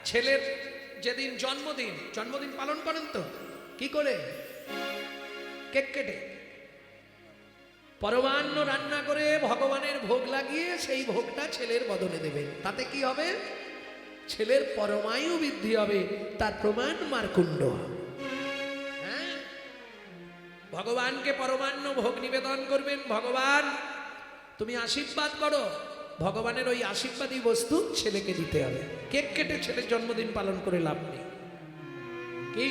ছেলের যেদিন জন্মদিন, জন্মদিন পালন করেন তো কি করে? কেক কেটে পরমান্ন রান্না করে ভগবানের ভোগ লাগিয়ে সেই ভোগটা ছেলের বদনে দেবেন। তাতে কি হবে? ছেলের পরমায়ু বৃদ্ধি হবে। তার প্রমাণ মারকুণ্ড। হ্যাঁ, ভগবানকে পরমান্ন ভোগ নিবেদন করবেন। ভগবান তুমি আশীর্বাদ করো, ভগবানের ওই আশীর্বাদী বস্তু ছেলেকে দিতে হবে। কেক কেটে ছেলের জন্মদিন পালন করে লাভ নেই। কি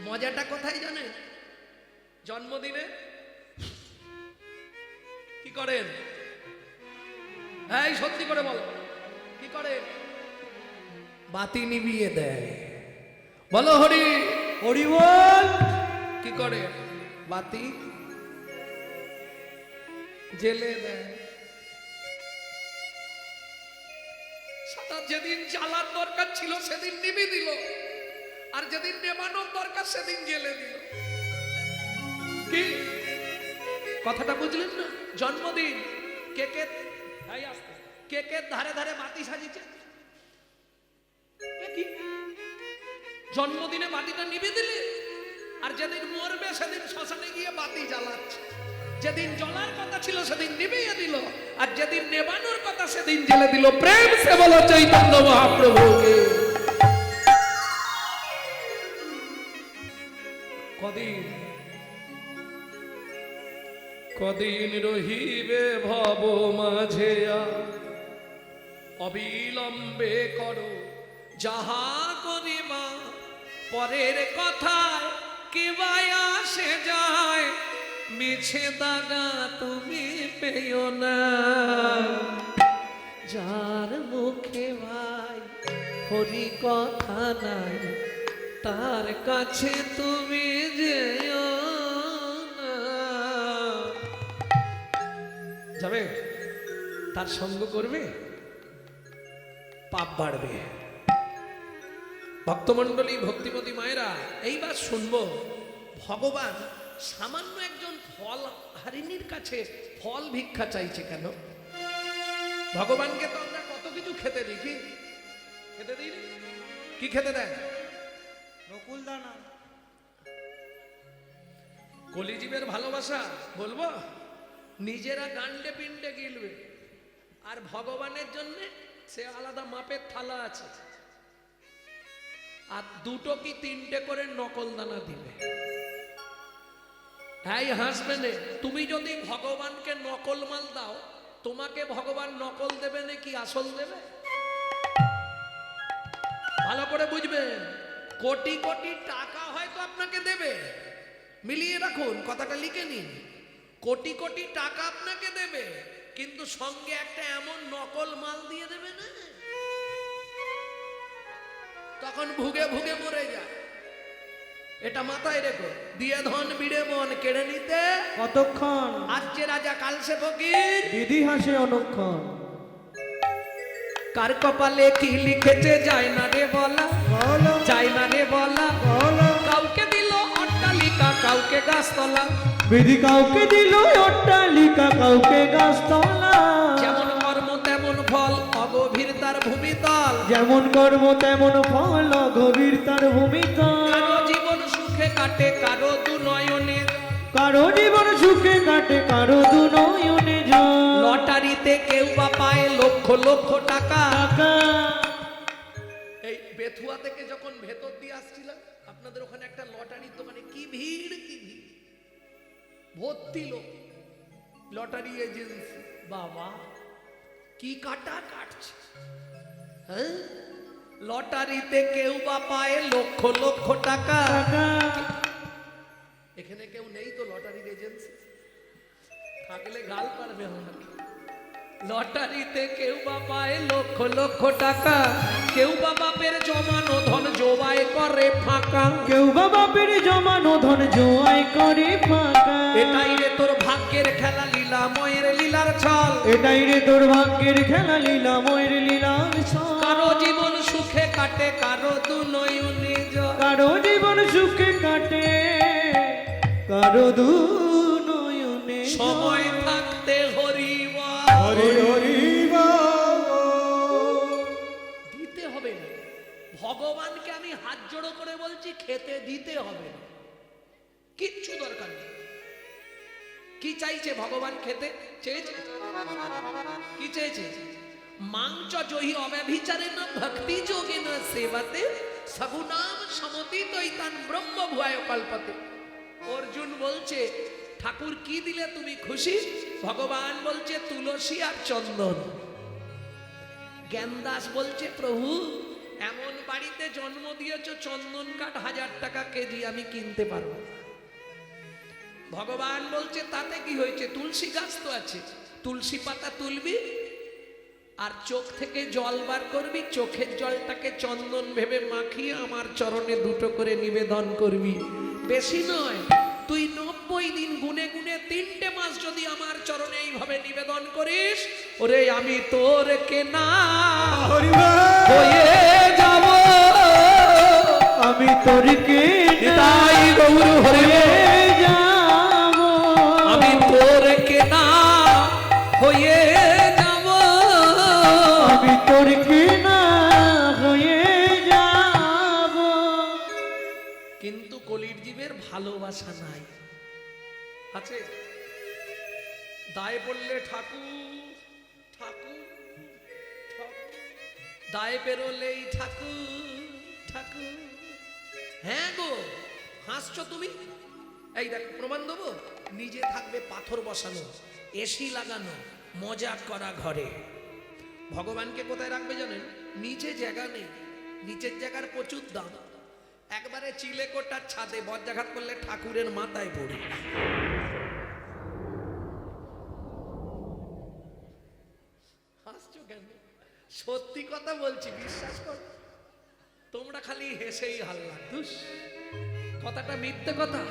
মজাটা কোথায় জানেন? জন্মদিনে কি করেন? এই সত্যি করে বল, কি করে? বাতি নিভিয়ে দেয়। বলো হরি হরি বল। কি করে? বাতি জেলে দেয়। সাদা যেদিন জ্বালার দরকার ছিল সেদিন নিভে দিল, আর যেদিন নেবানোর দরকার সেদিন জেলে দিল। কি কথাটা বুঝলেন না? জন্মদিন কেকের কেকের ধারে ধারে বাতি সাজিয়েছে। জন্মদিনে বাতিটা নিভে দিলে, আর যেদিন মরবে সেদিন শ্মশানে গিয়ে বাতি জ্বালাচ্ছে। যেদিন জ্বলার কথা ছিল সেদিন নিভিয়ে দিল, আর যেদিন নেবানোর কথা সেদিন জেলে দিল। প্রেম সে বলো চৈতন্য মহাপ্রভুকে। কদিন কদিন রহিবে ভব মাঝে, অবিলম্বে করো যাহা করিবা। পরের কথায় কেবাই আসে যায়, মিছে দাগা তুমি পেও না। যার মুখে ভাই হরি কথা নাই, তার কাছে তুমি যেও না। যাবে, তার সঙ্গ করবে, পাপ বাড়বে। ভক্তমণ্ডলী, ভক্তিমতী মায়েরা, এইবার শুনবো ভগবান সামান্য একজন ফল হারিনীর কাছে ফল ভিক্ষা চাইছে কেন? ভগবানকে তো আমরা কত কিছু খেতে দিই, কি খেতে দিই? কি খেতে দেয়? নকুল দানা। কলিজীবের ভালোবাসা বলবো, নিজেরা গান্ডে পিণ্ডে গিলবে, আর ভগবানের জন্য সে আলাদা মাপের থালা আছে, আর দুটো কি তিনটে করে নকল দানা দিবে। হ্যাঁ, হাসবে না। তুমি যদি ভগবানকে নকল মাল দাও, তোমাকে ভগবান নকল দেবে নাকি আসল দেবে? ভালো করে বুঝবেন। কোটি কোটি টাকা হয়তো আপনাকে দেবে, মিলিয়ে রাখুন, কথাটা লিখে নিন। কোটি কোটি টাকা আপনাকে দেবে, কিন্তু সঙ্গে একটা এমন নকল মাল দিয়ে দেবে না, তখন ভুগে ভুগে মরে যায়। এটা মাথায় রেখো। দিয়ে ধন বিড়ে মন কেড়ে নিতে কতক্ষণ? আজ যে রাজা কাল সে ফকির, দিদি হাসে অনুক্ষণ। কার কপালে কি লিখেছে যায় না রে বলা, যায় না রে বলা। কাউকে দিল অট্টালিকা, কাউকে গাছতলা। বিধি কাউকে দিল অট্টালিকা, কাউকে গাছতলা। যেমন কর্ম তেমন ফল, অগভীর তার ভূমিতল। যেমন কর্ম তেমন ফল, গভীর তার ভূমিতল। কারো জীবন সুখে কাটে, কারো দু নয়নে। কারো জীবন সুখে কাটে, কারো দু নয়নে জল। লটারিতে কেউ বা পায় লক্ষ লক্ষ টাকা। এই বেথুয়া থেকে যখন ভেতর দিয়ে আসছিলাম, আপনাদের ওখানে একটা লটারির দোকানে কি ভিড়, কি ভিড়, ভর্তি লোক। লটারি এজেন্সি, বাবা কি কাটা কাটছে। হ্যাঁ, লটারিতে কেউ বা পায় লক্ষ লক্ষ টাকা। এখানে কেউ নেই তো লটারির এজেন্সি? থাকলে গাল পারবে আমাকে। লটারিতে কেউ বা পায় লক্ষ লক্ষ টাকা, কেউ বা বাপের জমানো ধন জোয়াই করে ফাঁকা। কেউ বা বাপের জমানো ধন জোয়াই করে ফাঁকা। এটাই রে তোর ভাগ্যের খেলা, লীলাময়ের লীলার ছল। এটাই রে তোর ভাগ্যের খেলা, লীলাময়ের লীলার ছল। কারো জীবন সুখে কাটে, কারো দু নয়নে জল। কারো জীবন সুখে কাটে, কারো দু নয়নে জল। সময় থাকতে হরি বল, হরি হরি বল। খেতে দিতে হবে না, কিচ্ছু দরকার নেই। কি চাইছে ভগবান খেতে চেয়েছে? কি চেয়েছে? মাংচ জহি অব্যভিচারে না ভক্তি যোগে না সেবাতে সগুনাম সমতি দৈতান ব্রহ্ম ভুয়ায় কল্পতে। অর্জুন বলছে ঠাকুর কি দিলে তুমি খুশি? ভগবান বলছে তুলসী আর চন্দন। জ্ঞানদাস বলছে প্রভু এমন বাড়িতে জন্ম দিয়েছ চন্দন কাঠ 1000 টাকা কেজি, আমি কিনতে পারবো। ভগবান বলছে তাতে কি হয়েছে, তুলসী গাছ তো আছে, তুলসী পাতা তুলবি আর চোখ থেকে জল বার করবি, চোখের জলটাকে চন্দন ভেবে মাখিয়ে আমার চরণে 2টো করে নিবেদন করবি। বেশি নয়, তুই 90 দিন গুনে গুনে 3টে মাস যদি আমার চরণে এইভাবে নিবেদন করিস, ওরে আমি তোর কেনা হয়ে যাব, আমি তোর তাই গৌর হয়ে যাব, আমি তোর কেনা হয়ে যাব, আমি তোর কেনা হয়ে যাব। কিন্তু কলির জীবের ভালোবাসা নাই। আছে দায়ে পড়লে ঠাকুর ঠাকুর ঠাকুর, দায়ে বেরোলেই ঠাকুর ঠাকুর। হ্যাঁ গো হাসছো তুমি? এই দেখ প্রমাণ দেবো, নিজে থাকবে পাথর বসানো, এসি লাগানো, মজা করা ঘরে। ভগবানকে কোথায় রাখবে জানেন? নিচে জায়গা নেই, নিচের জায়গার প্রচুর দাম। একবারে চিলেকোটার ছাদে বজ্রাঘাত করলে ঠাকুরের মাথায় পড়ে। হাসছো কেন? সত্যি কথা বলছি, বিশ্বাস কর। তোমরা খালি হেসেই হাল্লা, দুস কথাটা মিথ্যে কথা।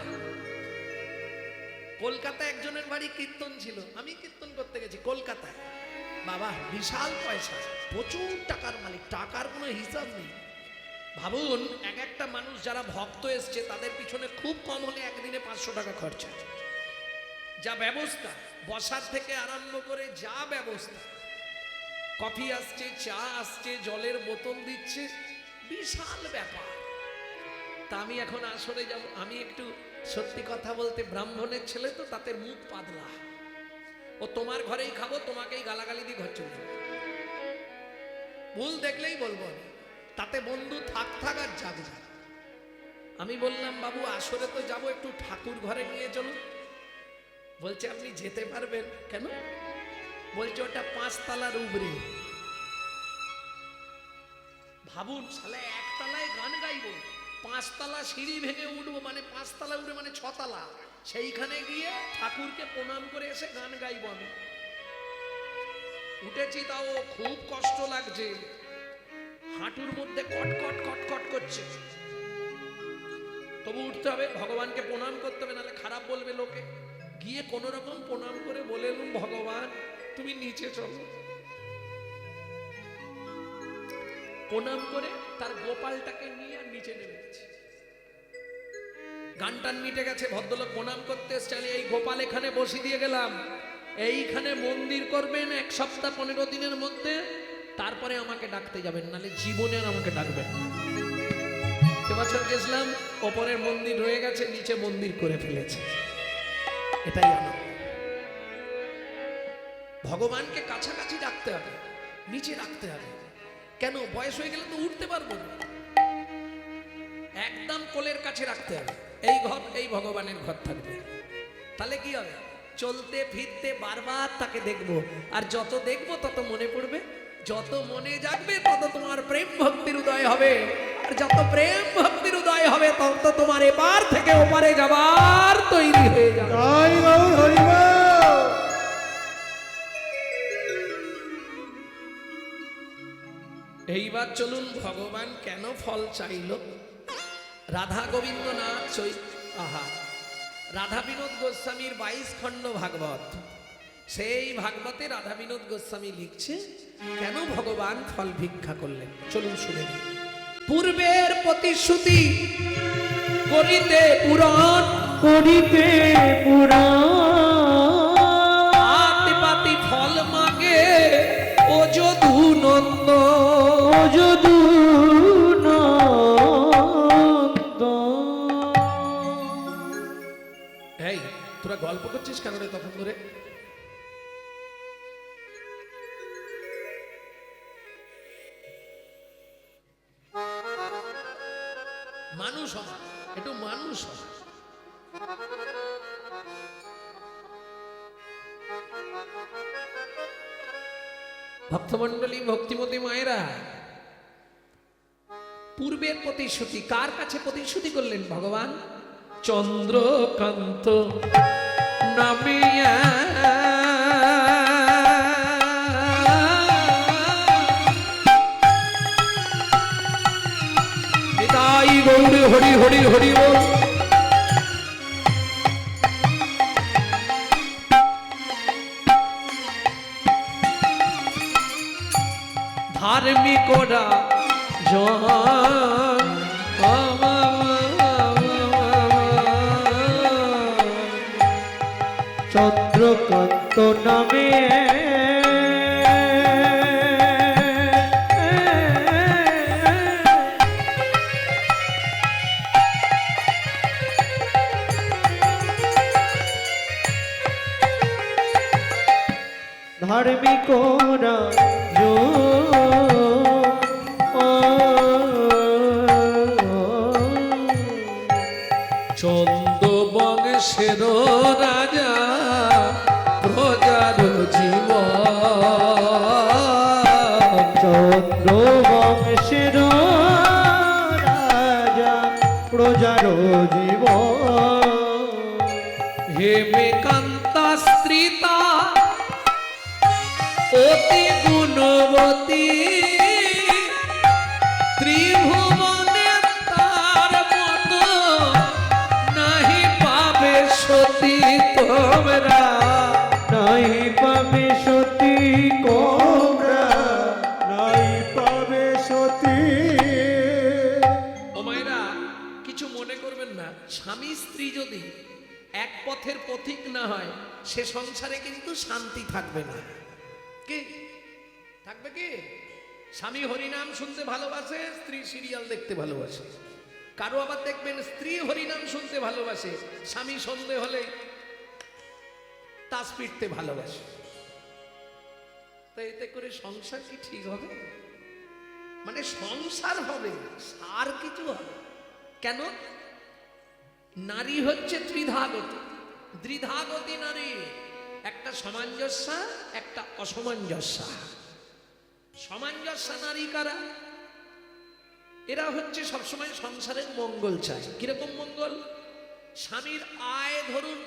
কলকাতায় একজনের বাড়ি কীর্তন ছিল, আমি কীর্তন করতে গেছি কলকাতায়। বাবা বিশাল পয়সা, প্রচুর টাকার মালিক, টাকার কোনো হিসাব নেই। ভাবুন এক একটা মানুষ যারা ভক্ত এসছে তাদের পিছনে খুব কম হলে একদিনে 500 টাকা খরচা। যা ব্যবস্থা, বসার থেকে আরম্ভ করে যা ব্যবস্থা, কফি আসছে, চা আসছে, জলের বোতল দিচ্ছে, বিশাল ব্যাপার। তা আমি এখন আসরে যাব, আমি একটু সত্যি কথা বলতে ব্রাহ্মণের ছেলে তো, তাতে মুখ পাতলা। ও তোমার ঘরেই খাবো, তোমাকেই গালাগালি দিয়ে ঘর চলে যাবো, ভুল দেখলেই বলবো আমি। তাতে বন্ধু থাক থাক আর যাক যাক। আমি বললাম বাবু আসরে তো যাবো, একটু ঠাকুর ঘরে নিয়ে চলুন। বলছে আপনি যেতে পারবেন কেন? বলছে ওটা 5 তলার উপরে। ভাবুন সালে 1 তলায় গান গাইবো, 5 তলা সিঁড়ি ভেঙে উঠবো, মানে 5 তলা উঠে মানে 6 তলা, সেইখানে গিয়ে ঠাকুরকে প্রণাম করে এসে গান গাইবো। আমি উঠেছি, তাও খুব কষ্ট লাগছে, হাঁটুর মধ্যে কটকট কটকট করছে, তবু উঠতে হবে, ভগবানকে প্রণাম করতে হবে, নাহলে খারাপ বলবে লোকে। গিয়ে কোন রকম প্রণাম করে বলে এলুম ভগবান তুমি নিচে চলো। প্রণাম করে তার গোপালটাকে নিয়ে আর নিচে নেমে গেছে। গানটান মিটে গেছে, ভদ্রলোক প্রণাম করতে এসছে, এই গোপাল এখানে বসিয়ে দিয়ে গেলাম, এইখানে মন্দির করবেন 1 সপ্তাহ 15 দিনের মধ্যে, তারপরে আমাকে ডাকতে যাবেন, নাহলে জীবনে আর আমাকে ডাকবেন। এবছর গেছিলাম, ওপরের মন্দির রয়ে গেছে, নিচে মন্দির করে ফেলেছে। এটাই আনন্দ। ভগবানকে কাছাকাছি রাখতে হবে, নিচে রাখতে হবে। কেন? বয়স হয়ে গেলে তো উঠতে পারবো না, একদম কোলের কাছে রাখতে হবে। এই ঘর এই ভগবানের ঘর থাকবে, তাহলে কি হবে? চলতে ফিরতে বারবার তাকে দেখবো, আর যত দেখবো তত মনে পড়বে, যত মনে জাগবে তত তোমার প্রেম ভক্তির উদয় হবে, আর যত প্রেম ভক্তির উদয় হবে তত তোমার এপার থেকে ওপারে যাবার তৈরি হয়ে যাবে। এইবার চলুন ভগবান কেন ফল চাইল। রাধা গোবিন্দ নাথ আহা রাধা বিনোদ গোস্বামীর 22 খণ্ড ভাগবত, সেই ভাগবতে রাধা বিনোদ গোস্বামী লিখছে কেন ভগবান ফল ভিক্ষা করলেন। চলুন শুনে নিই। পূর্বের প্রতিশ্রুতি করিতে পুরাণ, করিতে পুরাণ, পাতি ফল মাগে ও যদু নন্দ, ও যদু নন্দন। বলছিস কেন রে তখন ধরে? মানুষ হ, একটু মানুষ হ। ভক্তমণ্ডলী, ভক্তিমতী মায়েরা, পূর্বের প্রতিশ্রুতি কার কাছে প্রতিশ্রুতি করলেন ভগবান? চন্দ্রকান্ত নামিয়া নিতাই গৌর হরি হরি হরি বল। ধার্মিকরা জন চন্দ্রকান্ত নামে ধার্মিকরা চন্দ্র বংশের রাজা প্রজার জীব, চন্দ্র বংশের রাজা প্রজার জীব, হেমেকান্তা স্ত্রীতা অতি গুণবতী, ত্রিভুবনে তার মতো নাহি পাবে সতী তোমরা, নাই পাবে সতী কোমরা, নাই পাবে সতী। ও মায়েরা, কিছু মনে করবেন না, স্বামী স্ত্রী যদি এক পথের পথিক না হয় সে সংসারে কিন্তু শান্তি থাকবে না। কি থাকবে? কি স্বামী হরিনাম শুনতে ভালোবাসে, স্ত্রী সিরিয়াল দেখতে ভালোবাসে। কারো আবার দেখবেন স্ত্রী হরিনাম শুনতে ভালোবাসে, স্বামী সন্ধে হলে তাস পিটতে ভালোবাসে। তো এতে করে সংসার কি ঠিক হবে? মানে সংসার হবে, আর কিছু হবে কেন? নারী হচ্ছে ত্রিধাগতী, দ্বিধাগতী নারী, একটা সামঞ্জস্যা, একটা অসামঞ্জস্যা। সামঞ্জস্যা নারী কারা? এরা হচ্ছে সবসময় সংসারের মঙ্গল চায়। কিরকম মঙ্গল? স্বামীর আয় ধরুন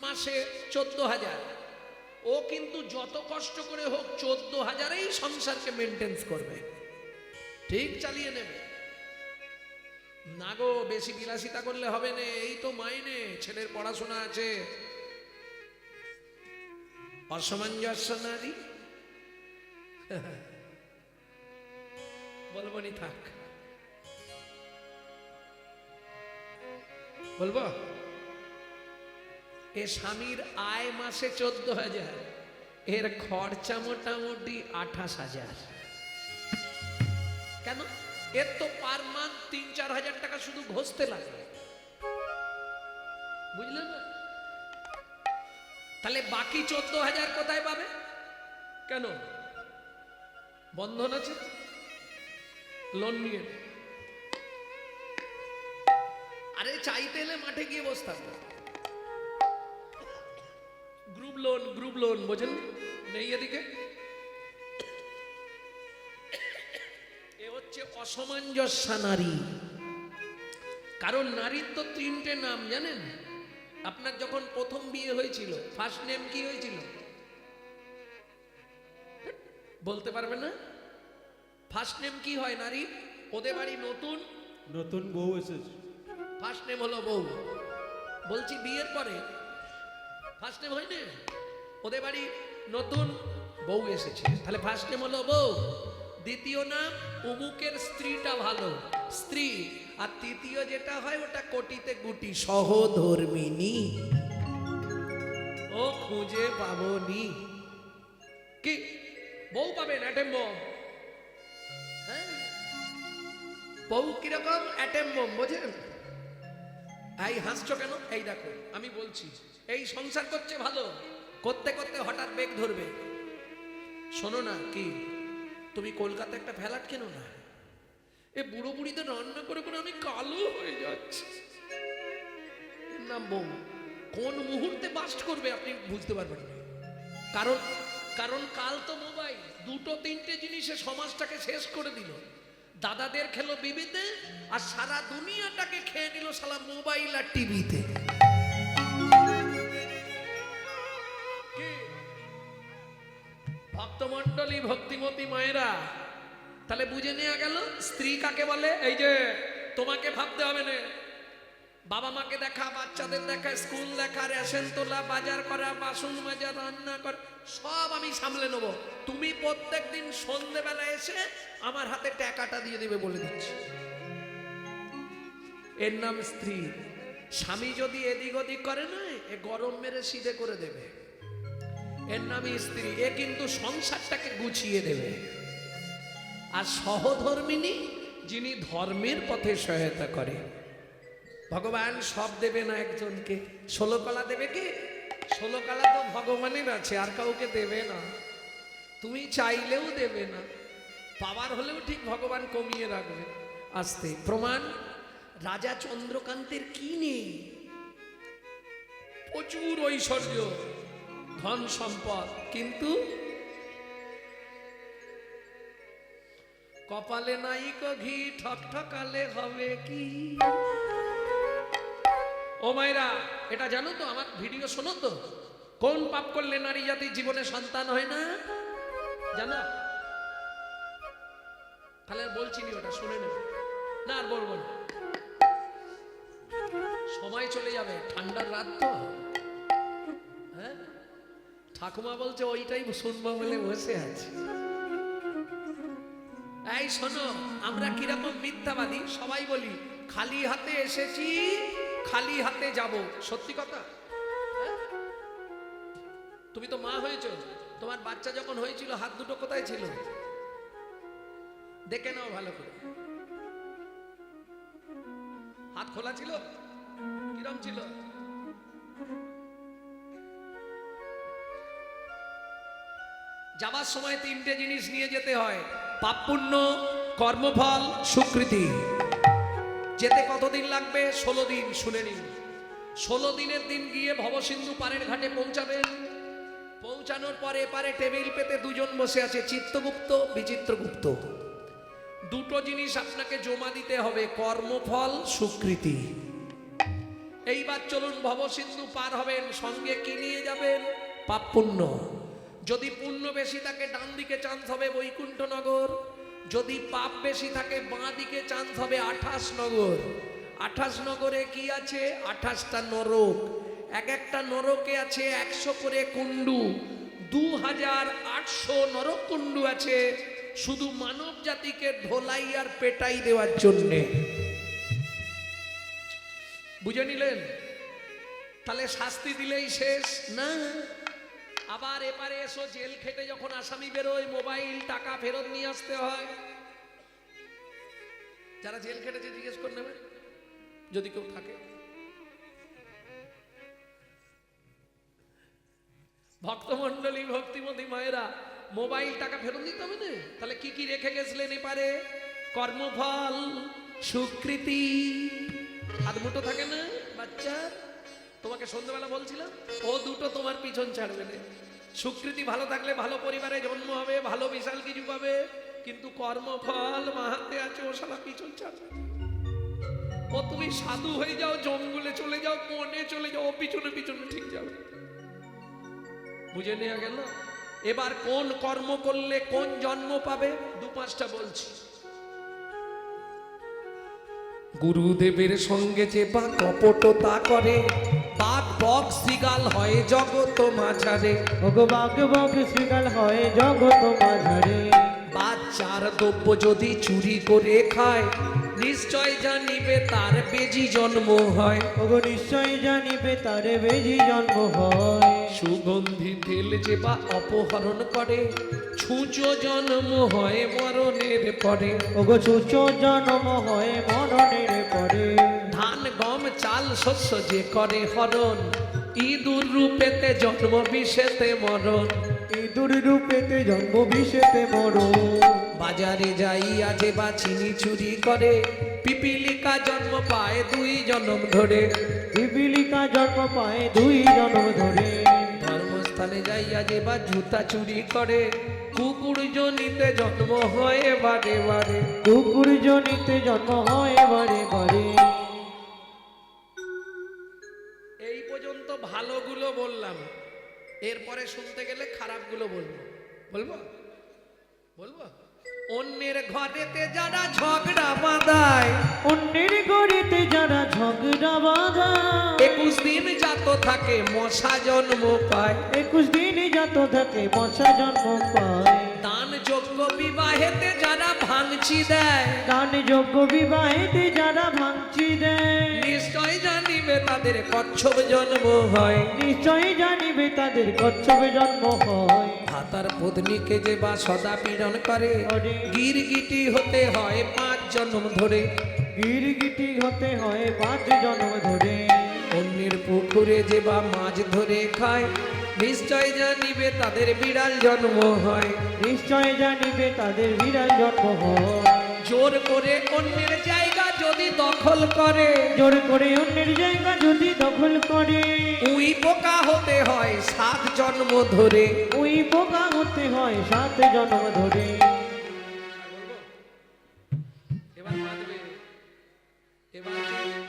মাসে 14,000, ও কিন্তু যত কষ্ট করে হোক 14,000-এই সংসারকে মেনটেন্স করবে, ঠিক চালিয়ে নেবে। না গো, বেশি বিলাসিতা করলে হবে না, এই তো মাইনে, ছেলের পড়াশোনা আছে। অসামঞ্জস্য নারী বলবো নি, থাক বলবো। এ স্বামীর আয় মাসে 14,000, এর খরচা মোটামুটি 28,000। কেন? এর তো পার মান্থ 3-4 হাজার টাকা শুধু ঘষতে লাগে, বুঝলেন না? তাহলে বাকি 14,000 কোথায় পাবে? কেন? বন্ধন আছে, লোন নিয়ে। আরে চাইতে এলে মাঠে গিয়ে বসে থাকবে। গ্রুপ লোন বোঝেন নেই এদিকে? এ হচ্ছে অসামঞ্জস্য নারী। কারণ নারীর তো 3টে নাম জানেন? আপনার যখন প্রথম বিয়ে হয়েছিল ফার্স্ট নেম কি হয়েছিল বলতে পারবে না? ফার্স্ট নেম কি হয় নারী? ওদের বাড়ি নতুন নতুন বউ এসেছে, ফার্স্ট নেম হলো বউ। বলছি বিয়ের পরে ফার্স্ট নেম হয় না? ওদের বাড়ি নতুন বউ এসেছে, তাহলে ফার্স্ট নেম হলো বউ। দ্বিতীয় নাম অমুকের স্ত্রীটা ভালো, স্ত্রী। আর তৃতীয় যেটা হয় ওটা কোটিতে গুটি, সহধর্মিনী। ও খুঁজে পাবনি। কি বউ পাবেন? Atom bomb. হ্যাঁ, বউ কিরকম? অ্যাটেম বম, বোঝেন? এই হাসছো কেন? এই দেখো আমি বলছি, এই সংসার করছে ভালো, করতে করতে হঠাৎ বেগ ধরবে। শোনো না, কি তুমি কলকাতা একটা ফ্ল্যাট কেনো না? এ বুড়ো বুড়িতে রান্না করে করে আমি কালো হয়ে যাচ্ছি। এর নাম বউ। কোন মুহূর্তে বাস্ট করবে আপনি বুঝতে পারবেন না। কারণ কারণ কাল তো মোবাইল, দুটো তিনটে জিনিসে সমাজটাকে শেষ করে দিল। দাদাদের খেলো বিবিতে, আর সারা দুনিয়াটাকে খেয়ে নিল সালা মোবাইল আর টিভিতে। ভক্তমণ্ডলী, ভক্তিমতী মায়েরা, তাহলে বুঝে নেওয়া গেল স্ত্রী কাকে বলে। এই যে তোমাকে ভাবতে হবে না, বাবা মাকে দেখা, বাচ্চাদের দেখা, স্কুল দেখা, রেশন তোলা, বাজার করা, বাসন মাজা, রান্না করা, সব আমি সামলে নেবো। তুমি প্রত্যেকদিন সন্ধ্যেবেলা এসে আমার হাতে টাকাটা দিয়ে দেবে বলে দিচ্ছি। এর নাম স্ত্রী। স্বামী যদি এদিক ওদিক করে না, এ গরম মেরে সিধে করে দেবে। এর নামই স্ত্রী। এ কিন্তু সংসারটাকে গুছিয়ে দেবে। আর সহধর্মিনী, যিনি ধর্মের পথে সহায়তা করে। ভগবান সব দেবে না একজনকে, 16 কলা দেবে কি? 16 কলা তো ভগবানের আছে, আর কাউকে দেবে না। তুমি চাইলেও দেবে না, পাওয়ার হলেও ঠিক ভগবান কমিয়ে রাখবে আস্তে। প্রমাণ, রাজা চন্দ্রকান্তের কি নেই? প্রচুর ঐশ্বর্য, ধন সম্পদ, কিন্তু কপালে নাই কো ঘি, ঠকঠকালে হবে কি? ও মায়েরা, এটা জানো তো? আমার ভিডিও শোনো তো? কোন পাপ করলে নারী জাতির জীবনে সন্তান হয় না জানো? তাহলে আর বলছি নি, ওটা শুনে নেবে না, আর বলবো না, সময় চলে যাবে, ঠান্ডার রাত তো। হ্যাঁ, ঠাকুমা বলছে ওইটাই শুনবো বলে বসে আছে। এই শোনো, আমরা কিরকম মিথ্যাবাদী, সবাই বলি খালি হাতে এসেছি, খালি হাতে যাব। সত্যি কথা। তুমি তো মা হয়েছো, তোমার বাচ্চা যখন হয়েছিল হাত দুটো কোথায় ছিল? দেখে নাও ভালো করে। হাত খোলা ছিল? কিরম ছিল? যাবার সময় 3টে জিনিস নিয়ে যেতে হয়: পাপ পুণ্য, কর্মফল, স্বীকৃতি। যেতে কতদিন লাগবে? 16 দিন। শুনে নিন, 16 দিনের দিন গিয়ে ভবসিন্ধু পারের ঘাটে পৌঁছাবেন। পৌঁছানোর পরে এপারে টেবিল পেতে দুজন বসে আছে, চিত্রগুপ্ত, বিচিত্রগুপ্ত। দুটো জিনিস আপনাকে জমা দিতে হবে: কর্মফল, স্বীকৃতি। এইবার চলুন, ভবসিন্ধু পার হবেন, সঙ্গে কি নিয়ে যাবেন? পাপ পুণ্য। যদি পুণ্য বেশি থাকে ডান দিকে চান্স হবে বৈকুণ্ঠনগর, যদি পাপ বেশি থাকে বাঁ দিকে চান্স হবে 28 নগর। 28 নগরে কি আছে? 28টা নরক। এক একটা নরকে আছে 100 করে কুণ্ডু। 2800 নরক কুণ্ডু আছে শুধু মানব জাতিকে ধোলাই আর পেটাই দেওয়ার জন্যে। বুঝে নিলেন? তাহলে শাস্তি দিলেই শেষ না। আবার এপারে এসো, জেল খেটে যখন আসামি বেরোয়, মোবাইল, টাকা ফেরত নিয়ে আসতে হয়। যারা জেল খেটেছে জিজ্ঞেস করে নেবে যদি কেউ থাকে। ভক্তমণ্ডলী, ভক্তিমতী মায়েরা, মোবাইল, টাকা ফেরত দিতে হবে না? তাহলে কি কি রেখে গেছিলেন এপারে? কর্মফল, স্বীকৃতি। হাত মুঠো থাকে না বাচ্চা? তোমাকে সন্ধ্যাবেলা বলছিলাম, ও দুটো তোমার পিছন ছাড়বে না। স্বীকৃতি ভালো থাকলে ভালো পরিবারে জন্ম হবে, ভালো বিশাল কিছু পাবে, কিন্তু কর্মফল মাহাতে আছে, ও সারা পিছন ছাড়বে। ও তুমি সাধু হয়ে যাও, জঙ্গলে চলে যাও, বনে চলে যাও, ও পিছনে পিছনে ঠিক যাবে। বুঝে নেওয়া গেল? এবার কোন কর্ম করলে কোন জন্ম পাবে 2-5টা বলছি। গুরুদেবের সঙ্গে যে বা কপটতা করে, বাঘ বক শৃগাল হয় জগত মাঝারে। বাঘ বক শৃগাল হয় জগত মাঝারে। বাচ্চার দ্রব্য যদি চুরি করে খায়, নিশ্চয় জানিবে তার বেজি জন্ম হয়। নিশ্চয় জানিবে তার বেজি জন্ম হয়। সুগন্ধি তেল যে বা অপহরণ করে, ছুঁচো জন্ম হয় মরণের পরে। ছুঁচো জন্ম হয় মরণের পরে। ধান গম চাল শস্য যে করে হরণ, ইঁদুর রূপেতে জন্ম বিষেতে মরণ। ইঁদুর রূপেতে জন্ম বিষেতে মরণ। বাজারে যাইয়া যে বা চিনি চুরি করে, পিপিলিকা জন্ম পায় 2 জনম ধরে। পিপিলিকা জন্ম পায় 2 জনম ধরে। ধর্মস্থানে যাইয়া যে বা জুতা চুরি করে, কুকুর জনিতে জন্ম হয় বারে বারে। কুকুর জনিতে জন্ম হয় বারে বারে। এই পর্যন্ত ভালোগুলো বললাম, এরপরে শুনতে গেলে খারাপগুলো বলবো। বলবো বলবো অন্যের ঘরেতে যারা ঝগড়া বাঁধায়, অন্যের ঘরেতে যারা ঝগড়া বাঁধায়, 21 দিন জাত থাকে মশা জন্ম পায়। 21 দিন যত থাকে মশা জন্ম পায়। দান যোগ্য বিবাহেতে যারা ভাঙচি দেয়, দান যোগ্য বিবাহেতে যারা ভাঙচি দেয়, নিশ্চয় জানিবে তাদের কচ্ছপ জন্ম হয়। নিশ্চয়ই জানিবে তাদের কচ্ছপে জন্ম হয়। ভাতার পত্নীকে যে বা সদা পীড়ন করে, গিরগিটি হতে হয় 5 জন্ম ধরে। গিরগিটি হতে হয় 5 জন্ম ধরে। অন্যের পুকুরে যে বা মাছ ধরে খায়, নিশ্চয় জানিবে তাদের বিড়াল জন্ম হয়। নিশ্চয় জানিবে তাদের বিড়াল জন্ম হয়। জোর করে অন্যের জায়গা যদি দখল করে, জোর করে অন্যের জায়গা যদি দখল করে, উই পোকা হতে হয় 7 জন্ম ধরে। ওই পোকা হতে হয় 7 জন্ম ধরে। এবার মাতবে,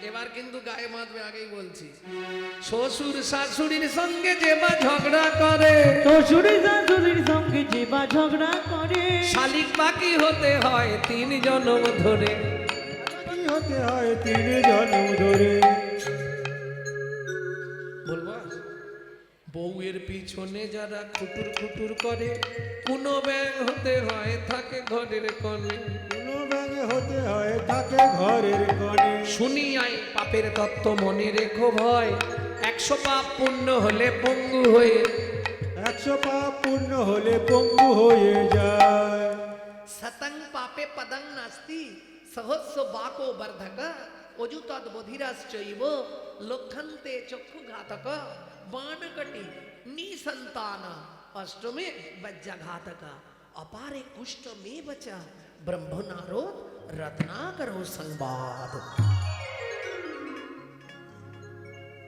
এবার কিন্তু গায়ে মাতবে, আগেই বলছি। শ্বশুর শাশুড়ির সঙ্গে যে বা ঝগড়া করে, শ্বশুর শাশুড়ির সঙ্গে যে বা ঝগড়া করে, শালিক পাখি হতে হয় 3 জন্ম ধরে। কি হতে হয় 3 জন্ম ধরে। বলবো বউয়ের পিছনে যারা খুটুর খুটুর করে, কোনো ব্যাং হতে হয় থাকে ঘরের কোণে। কোনো ব্যাঙে হতে হয় থাকে ঘরের কোণে। শুনিয়াই পাপের তত্ত্ব মনে রেখো ভয়, 100 পাপ পুণ্য হলে পঙ্গু হয়ে। 100 পাপ পূর্ণ হলে পঙ্গু হয়ে যায়। সতং পাপে পদং নাস্তি, সহস্র বাকো বর্ধক, অযুতদ বধিরাশ্চৈব, লক্ষন্তে চক্ষু ঘাতক, বাণকটি নিসন্তান, অষ্টমে বজ্রঘাতক, अपारे कुष्ठ में बचा ब्रह्मनारो रत्नाकरो संवाद।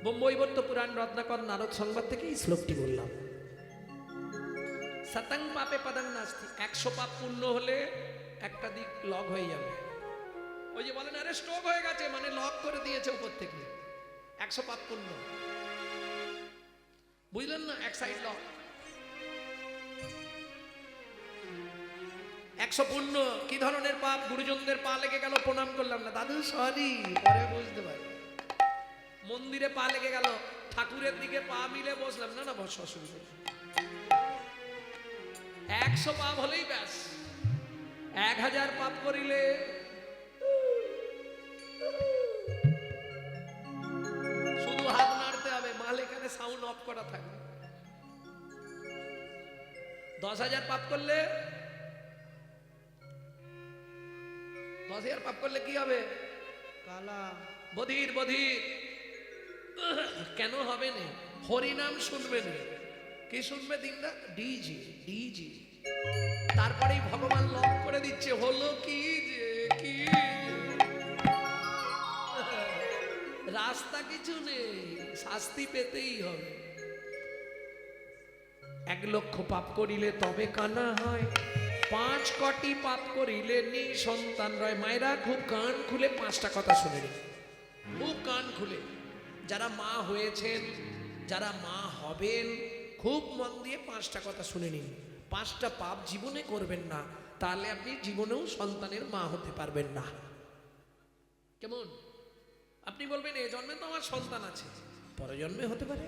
বোম্বৈবর্ত পুরাণ রত্নাকর নারদ সংবাদ থেকে এই শ্লোকটি বললাম। শতং পাপে পদং নাস্তি, 100 পাপ পূর্ণ হলে একটা দিক লক হয়ে যাবে। ওই যে বলেন আরে স্ট্রোক হয়ে গেছে, মানে লক করে দিয়েছে উপর থেকে। 100 পাপ পূর্ণ, বুঝলেন না? এক সাইড লক। 100 পূর্ণ। কি ধরনের পাপ? গুরুজনদের পা লেগে গেল, প্রণাম করলাম না, দাদু সরি, পরে বুঝতে পারি। মন্দিরে পা লেগে গেল, ঠাকুরের দিকে পা মিলে বসলাম না, না বস, অসুবিধা। 100 পাপ হলেই ব্যাস। 1000 পাপ করিলে শুধু হাত নাড়তে হবে, মাল এখানে সাউন্ড অফ করা থাকবে। 10,000 পাপ করলে, 10,000 পাপ করলে কি হবে? কালা বধির বধির। কেন হবে না? হরিনাম শুনবে না। কি শুনবে দিনটা? ডিজি ডিজি। তারপরেই ভগবান লক করে দিচ্ছে, হলো কি যে কি রাস্তা কিছু নেই, শাস্তি পেতেই হবে। 1 লক্ষ পাপ করিলে তবে কানা হয়, 5 কোটি পাপ করিলে নিঃসন্তান রয়। মায়েরা খুব কান খুলে 5টা কথা শুনে নিন, খুব কান খুলে। যারা মা হয়েছেন, যারা মা হবেন, খুব মন দিয়ে 5টা কথা শুনে নিন। 5টা পাপ জীবনে করবেন না, তাহলে আপনি জীবনেও সন্তানের মা হতে পারবেন না। কেমন? আপনি বলবেন এ জন্মে তো আমার সন্তান আছে, পরের জন্মে হতে পারে।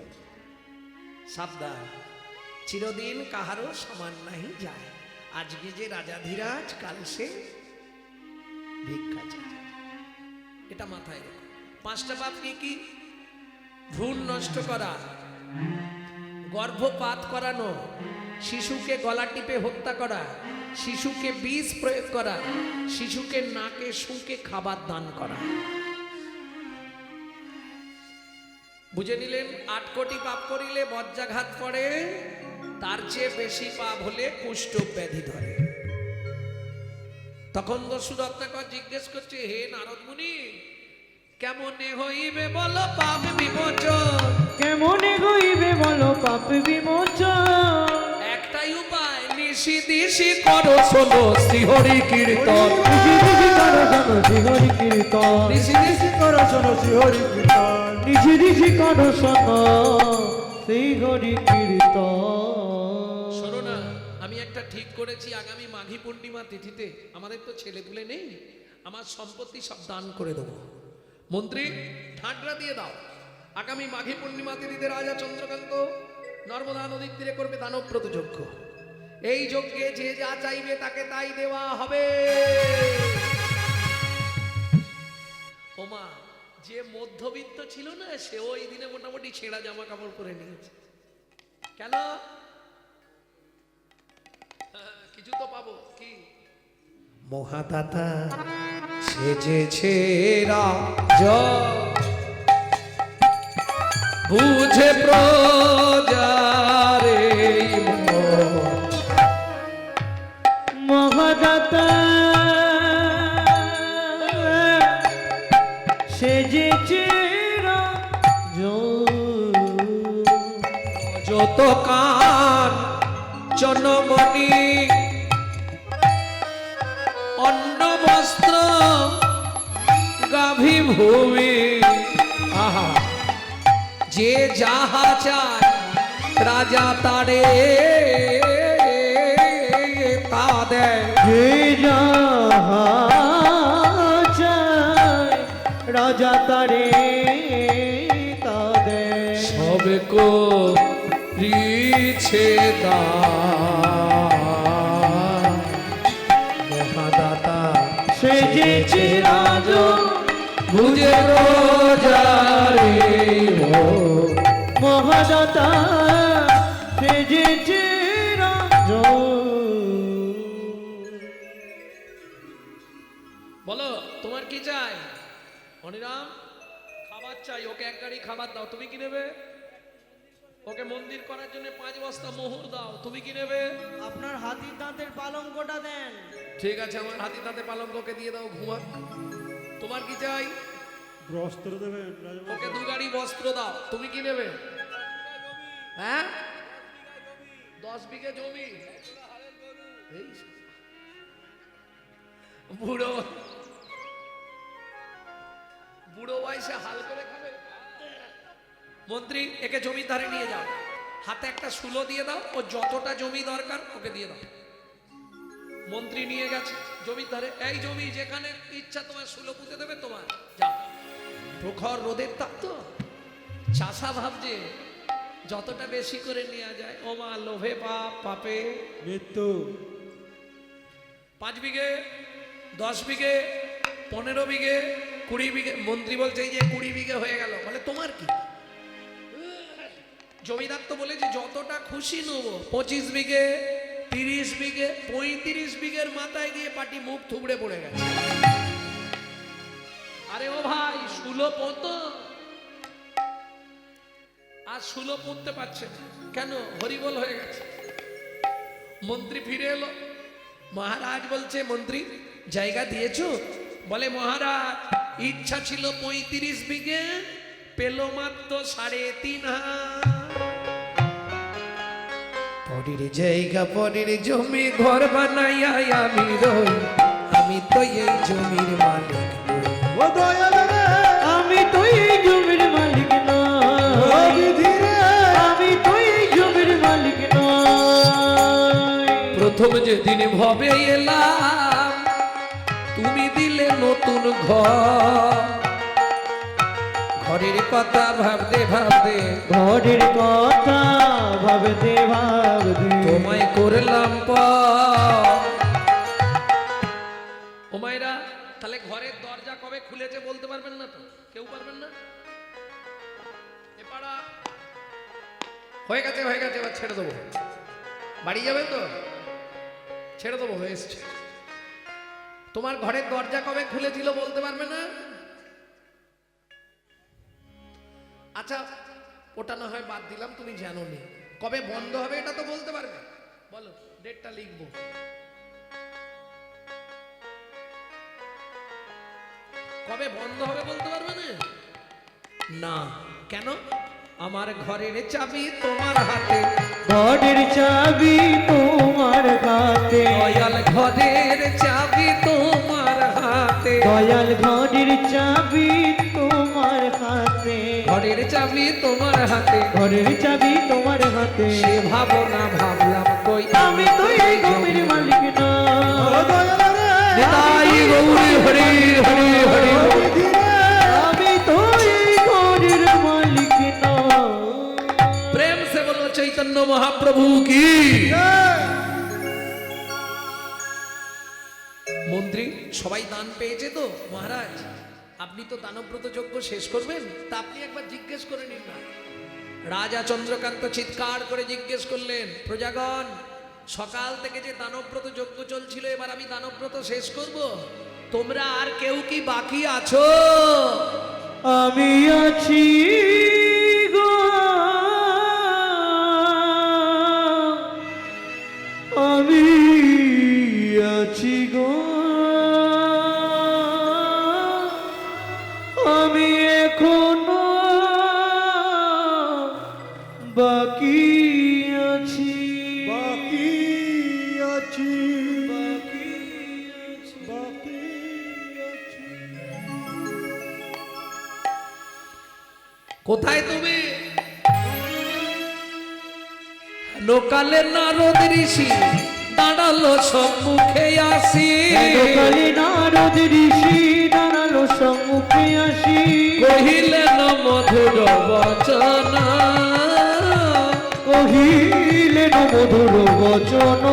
সাবধান, চিরদিন কাহারও সমান নাহি যায়। আজকে যে রাজাধিরাজ, কাল সে ভিক্ষা চায়। এটা মাথায় রেখো। 5টা পাপ কি কি? ভ্রূণ নষ্ট করা, গর্ভপাত করানো, শিশুকে গলা টিপে হত্যা করা, শিশুকে বিষ প্রয়োগ করা, শিশুকে নাকে শুঁকে খাবার দান করা। বুঝে নিলেন 8 কোটি পাপ করিলে বজ্রাঘাত পড়ে, তার চেয়ে বেশি পাপ হলে কুষ্ঠ ব্যাধি ধরে। তখন দস্যুরত্নাকর জিজ্ঞেস করছে, হে নারদ মুনি, কেমনে হইবে বলো পাপ বিমোচন? কেমনে হইবে বলো পাপ বিমোচন? একটাই উপায়, নিশি দিশি করো শোনো শ্রীহরি কীর্তন। নিশি দিশি করো শোনো শ্রীহরি কীর্তন। নিশি দিশি করো শোনো শ্রীহরি কীর্তন। নিশি দিশি করো শোনো শ্রীহরি কীর্তন। শোনো না, আমি একটা ঠিক করেছি, আগামী মাঘী পূর্ণিমা তিথিতে আমাদের তো ছেলেপুলে নেই, আমার সম্পত্তি সব দান করে দেবো। মন্ত্রী ঠাঁটরা দিয়ে দাও, আগামী মাঘী পূর্ণিমা তিথিতে রাজা চন্দ্রকান্ত নর্মদা নদীর তীরে করবে দানব্রত যজ্ঞ। এই যজ্ঞে যে যা চাইবে তাকে তাই দেওয়া হবে। ওমা, যে মধ্যবিত্ত ছিল না, সে ওই দিনে মোটামুটি ছেঁড়া জামা কাপড় পরে নিয়েছে। কেন? কিছু তো পাবো কি? মহাদাতা সেজেছে রাজা, বুঝে প্রজারে মহাদাতা সেজেছে যত কান চনমণি অন্ন বস্ত্র গাভী ভূমি। আহা, যে যাহা চায় রাজা তারে তা দেয়। যে যাহা চায় রাজা তারে তা দেয়। সবকো রিছে দান, মহাদাতা সেজেছে রাজ বুঝে প্রজারে মহাদাতা সেজেছে রাজ। বলো তোমার কি চাই? অনিরাম খাবার চাই, ওকে এক গাড়ি খাবার দাও। তুমি কি নেবে? ওকে মন্দির করার জন্য 5 বস্তা মোহর দাও। তুমি কি নেবে? আপনার হাতির দাঁতের পালঙ্কটা দেন। ঠিক আছে, আমার হাতি তাতে পালঙ্ককে দিয়ে দাও, ঘুমাক। তোমার কি চাই? বস্ত্র দেবেন রাজা। ওকে 2 গাড়ি বস্ত্র দাও। তুমি কি নেবে? হ্যাঁ, 10 বিঘে জমি। এই বুড়ো বুড়ো বয়সে হাল করে খাবে। মন্ত্রী একে জমির ধারে নিয়ে যাও, হাতে একটা শুলো দিয়ে দাও, ও যতটা জমি দরকার ওকে দিয়ে দাও। মন্ত্রী নিয়ে গেছে জমির ধারে, এই জমি যেখানে ইচ্ছা তোমার শুলো পুঁতে দেবে তোমার, যাও। প্রখর রোদের তাপ তো, চাষা ভাবছে যতটা বেশি করে নেওয়া যায়। ও মা, লোভে পাপ, পাপে মৃত্যু। 5 বিঘে, 10 বিঘে, 15 বিঘে, 20 বিঘে। মন্ত্রী বলছে এই যে 20 বিঘে হয়ে গেল। বলে তোমার কি? জমিদার তো বলে যে যতটা খুশি নেবো। 25 বিঘে, 30 বিঘে, 35 বিঘের মাথায় গিয়ে পাটি মুখ থুবড়ে পড়ে গেছে। আরে ও ভাই, শুলো পোতো। আর শুলো পড়তে পারছে না। কেন? হরিবোল হয়ে গেছে। মন্ত্রী ফিরে এলো, মহারাজ বলছে, মন্ত্রী জায়গা দিয়েছো? বলে মহারাজ ইচ্ছা ছিল 35 বিঘে, পেল মাত্র 3.5 হাত। পরের জায়গা পরের জমি ঘর বানাইয়া আমি রই, আমি তো এই জমির মালিক নই। ও দয়াল রে, আমি তো এই জমির মালিক ও নই। বিধি রে, আমি তো এই জমির মালিক নই। প্রথম যেদিন ভবে এলাম, তুমি দিলে নতুন ঘর। ঘরের কথা ভাবতে ভাবতে, ঘরের কথা ভাবতে ভাবতে তোমায় করলাম পর। ও মায়েরা, তাহলে ঘরের দরজা কবে খুলেছে বলতে পারবেন না তো? কেউ পারবেন না? এ পাড়া হয়ে গেছে, হয়ে গেছে, এবার ছেড়ে দেবো। বাড়ি যাবে তো? ছেড়ে দেবো, হয়ে এসছে। তোমার ঘরের দরজা কবে খুলেছিল বলতে পারবে না? আচ্ছা ওটা না হয় বাদ দিলাম, তুমি জানো নি কবে বন্ধ হবে এটা তো বলতে পারবে? বলো, ডেটটা লিখবো। কবে বন্ধ হবে বলতে পারবে না? না, কেন? আমার ঘরের চাবি তোমার হাতে, ঘরের চাবি তোমার হাতে, দয়াল ঘরের চাবি তোমার হাতে, দয়াল ঘরের চাবি তোমার হাতে, ঘরের চাবি তোমার হাতে, ঘরের চাবি তোমার হাতে। সে ভাবনা ভাবলাম কই আমি তো এই গমের মালিক না, নিতাই গৌরী হরি হরি হরি বল। আমি তো এই ঘরের মালিক না। প্রেম সে বলো চৈতন্য মহাপ্রভু কি। মন্ত্রী সবাই দান পেয়েছে তো মহারাজ, আপনি তো দানব্রত যজ্ঞ শেষ করবেন, তা আপনি একবার জিজ্ঞেস করে নিন না। রাজা চন্দ্রকান্ত চিৎকার করে জিজ্ঞেস করলেন, প্রজাগণ সকাল থেকে যে দানব্রত যজ্ঞ চলছিল, এবার আমি দানব্রত শেষ করব, তোমরা আর কেউ কি বাকি আছো? আমি আছি গো, আমি আছি গো, আমি এখনো বাকি আছি, বাকি আছি, বাকি আছি। বাকি আছি। কোথায় তুমি? লোকালে নারদ ঋষি দাঁড়ালো সম্মুখে আসি, কালী নারদ ঋষি দাঁড়ালো সম্মুখে আসি, কহিলেন মধুর বচন, কহিলেন মধুর বচন,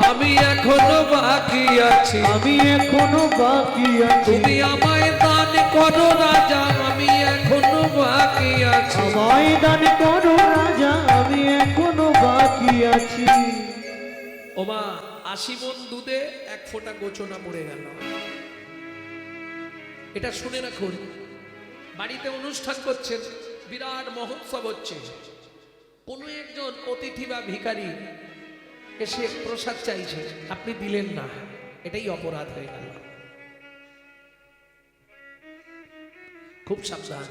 আমি এখনো বাকি আছি, আমি এখনো বাকি আছি, তুমি আমায় দান করো রাজা, আমি এখনো বাকি আছি। আমায় দান করো রাজা, আমি এখনো বাকি আছি। ওমা 80 মণ দুধে 1 ফোঁটা গোচনা পড়ে গেল। এটা শুনে রাখুন, বাড়িতে অনুষ্ঠান করছেন, বিরাট মহোৎসব হচ্ছে, কোনো একজন অতিথি বা ভিখারি এসে প্রসাদ চাইছে, আপনি দিলেন না, এটাই অপরাধ হয়ে গেল। খুব সাবধান।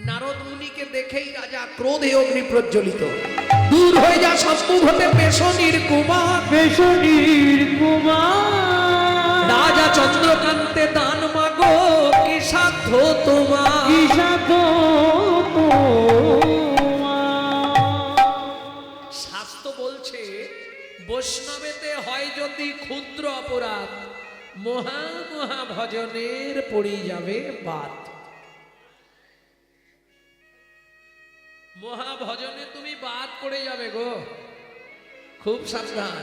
নারদ মুনিকে দেখেই রাজা ক্রোধে অগ্নি প্রজ্বলিত, দূর হয়ে যা সম্মুখ হতে পেশনির কুমার, পেশনির কুমার, রাজা চন্দ্রকান্তে দান মাগো, কি সাধ্য তোমার? কি সাধ্য তোমার? শাস্ত্র বলছে বৈষ্ণবেতে হয় যদি ক্ষুদ্র অপরাধ, মহা মহা ভজনের পড়ে যাবে বাদ। মহাভজনে তুমি বাদ পড়ে যাবে গো, খুব সাবধান।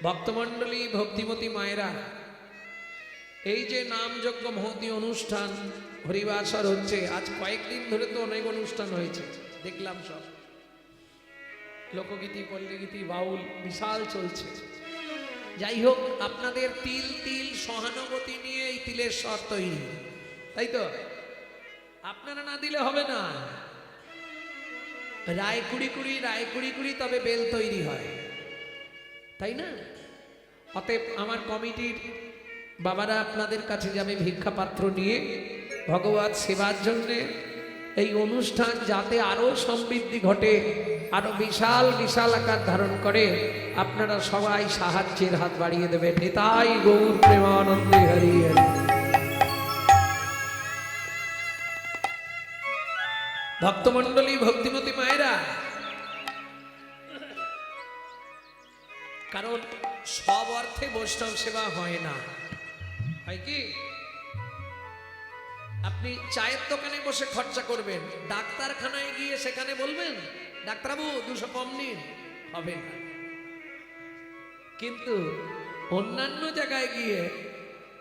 ভক্তমণ্ডলী ভক্তিমতী মায়েরা, এই যে নামযজ্ঞ মহতী অনুষ্ঠান হরিবাসর হচ্ছে, আজ কয়েকদিন ধরে তো অনেক অনুষ্ঠান হয়েছে, দেখলাম সব লোকগীতি পল্লীগীতি বাউল বিশাল চলছে। যাই হোক, আপনাদের তিল তিল সহানুভূতি নিয়ে এই তিলের স্বর তৈরি, তাই তো? আপনারা না দিলে হবে না, রায় কুড়ি কুড়ি তবে বেল তৈরি হয়, তাই না? অতএব আমার কমিটির বাবারা আপনাদের কাছে যাবে ভিক্ষা পাত্র নিয়ে ভগবত সেবার জন্যে। এই অনুষ্ঠান যাতে আরো সমৃদ্ধি ঘটে, আরো বিশাল বিশাল আকার ধারণ করে, আপনারা সবাই সাহায্যের হাত বাড়িয়ে দেবেন। নিতাই গৌর প্রেমানন্দে হরি হরি। ভক্তমণ্ডলী ভক্তিমতী মায়েরা, কারণ সব অর্থে বৈষ্ণব সেবা হয় না, হয় কি? আপনি চায়ের দোকানে বসে খরচা করবেন, ডাক্তারখানায় গিয়ে সেখানে বলবেন ডাক্তারবাবু 200 কম নিন, হবে না। কিন্তু অন্যান্য জায়গায় গিয়ে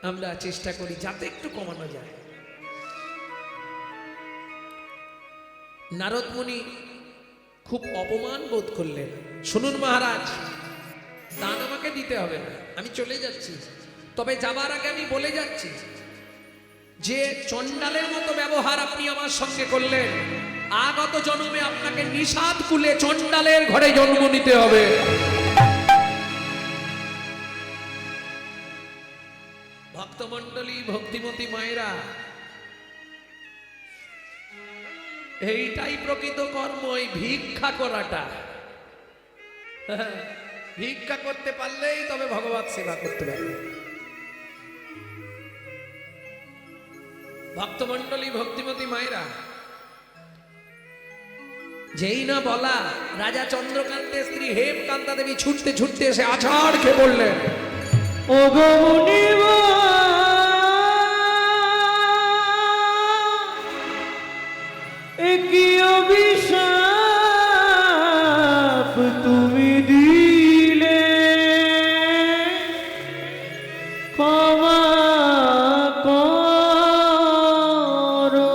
আমরা চেষ্টা করি যাতে একটু কমানো যায়। নারদ মুনি খুব অপমান বোধ করলেন, শুনুন মহারাজ, দান আমাকে দিতে হবে না, আমি চলে যাচ্ছি, তবে যাবার আগে আমি বলে যাচ্ছি যে চণ্ডালের মতো ব্যবহার আপনি আমার সঙ্গে করলেন, আগত জন্মে আপনাকে নিষাদ কুলে চণ্ডালের ঘরে জন্ম নিতে হবে। ভক্তমণ্ডলী, ভক্তিমতী মায়েরা, এইটাই প্রকৃত কর্ম, এই ভিক্ষা করাটা। ভিক্ষা করতে পারলেই তবে ভগবত সেবা করতে পারবে। ভক্তমণ্ডলী, ভক্তিমতী মায়েরা, যেই না বলা, রাজা চন্দ্রকান্তের স্ত্রী হেমকান্তা দেবী ছুটতে ছুটতে এসে আছাড় খেয়ে পড়লেন। ও গো মুনিবর, এ কি অভিশাপ তুমি দিলে, ক্ষমা করো।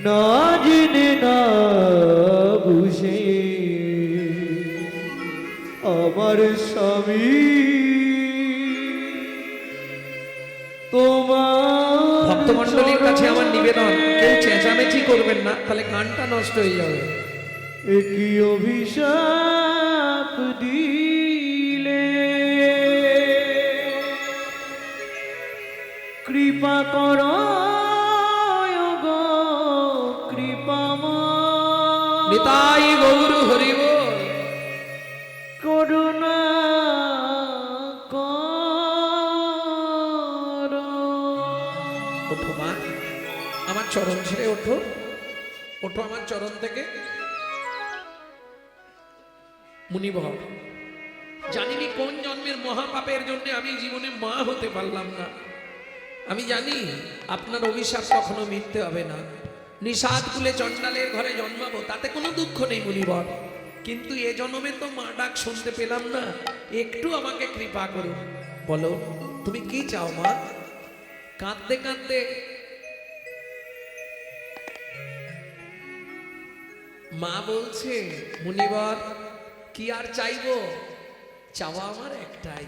না জেনে না বুঝে আমার স্বামী তোমার। ভক্তমণ্ডলীর কাছে আমার নিবেদন, কেউ চেঁচামেচি করবেন না, তাহলে গানটা নষ্ট হয়ে যাবে। একই অভিশাপ দিলে, কৃপা করো গো কৃপাময়, নিতাই গৌর হরি বল। করুণা করো। ওঠো মা, আমার চরণ ছেড়ে ওঠো, ওঠো আমার চরণ থেকে। মুনিবর, জানিনি কোন জন্মের মহাপাপের জন্য আমি জীবনে মা হতে পারলাম না। আমি জানি আপনার অভিশাপ কখনো মিথ্যে হবে না। নিষাদ কুলে চণ্ডালের ঘরে জন্মাবো, তাতে কোনো দুঃখ নেই মুনিবর, কিন্তু এ জন্মে তো মা ডাক শুনতে পেলাম না। একটু আমাকে কৃপা করো, বলো তুমি কি চাও মা? কাঁদতে কাঁদতে মা বলছে, মুনিবর কি আর চাইবো, চাওয়া আমার একটাই।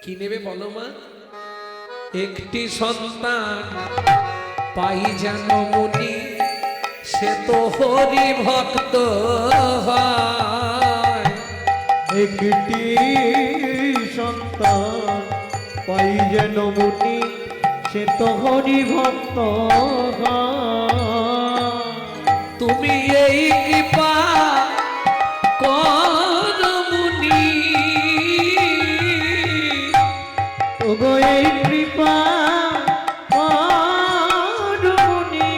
কি নেবে বলো মা? একটি সন্তান পাই যেন মুনি, সে তো হরি ভক্ত হয়। একটি সন্তান পাই যেন মুনি, সে তো হরি ভক্ত হয়। তুমি এই কৃপা কর মুনি, ওগো এই কৃপা করো মুনি,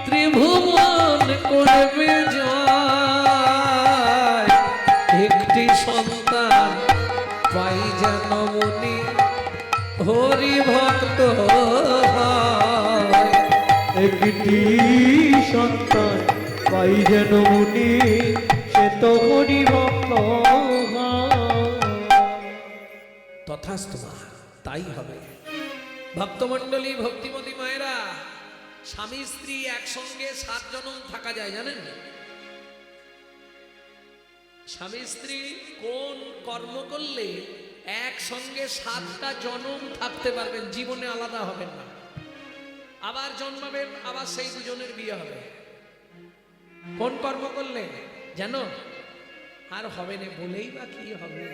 ত্রিভুবন করবে জয়। একটি সন্তান পাই যেন মুনি, হরি ভক্ত হয়। একটি সন্তান পাই যেন মুনি, সে তো হরি ভক্ত হয়। তথাস্তু মা, তাই হবে। ভক্তমণ্ডলী, ভক্তিমতী মায়েরা, স্বামী স্ত্রী একসঙ্গে 7 জনম থাকা যায় জানেন? স্বামী স্ত্রী কোন কর্ম করলে একসঙ্গে 7টা জনম থাকতে পারবেন, জীবনে আলাদা হবেন না, আবার জন্মাবেন, আবার সেই দুজনের বিয়ে হবে। কোন কর্ম করলে জানো? আর হবে না বলেই বা কি হবে,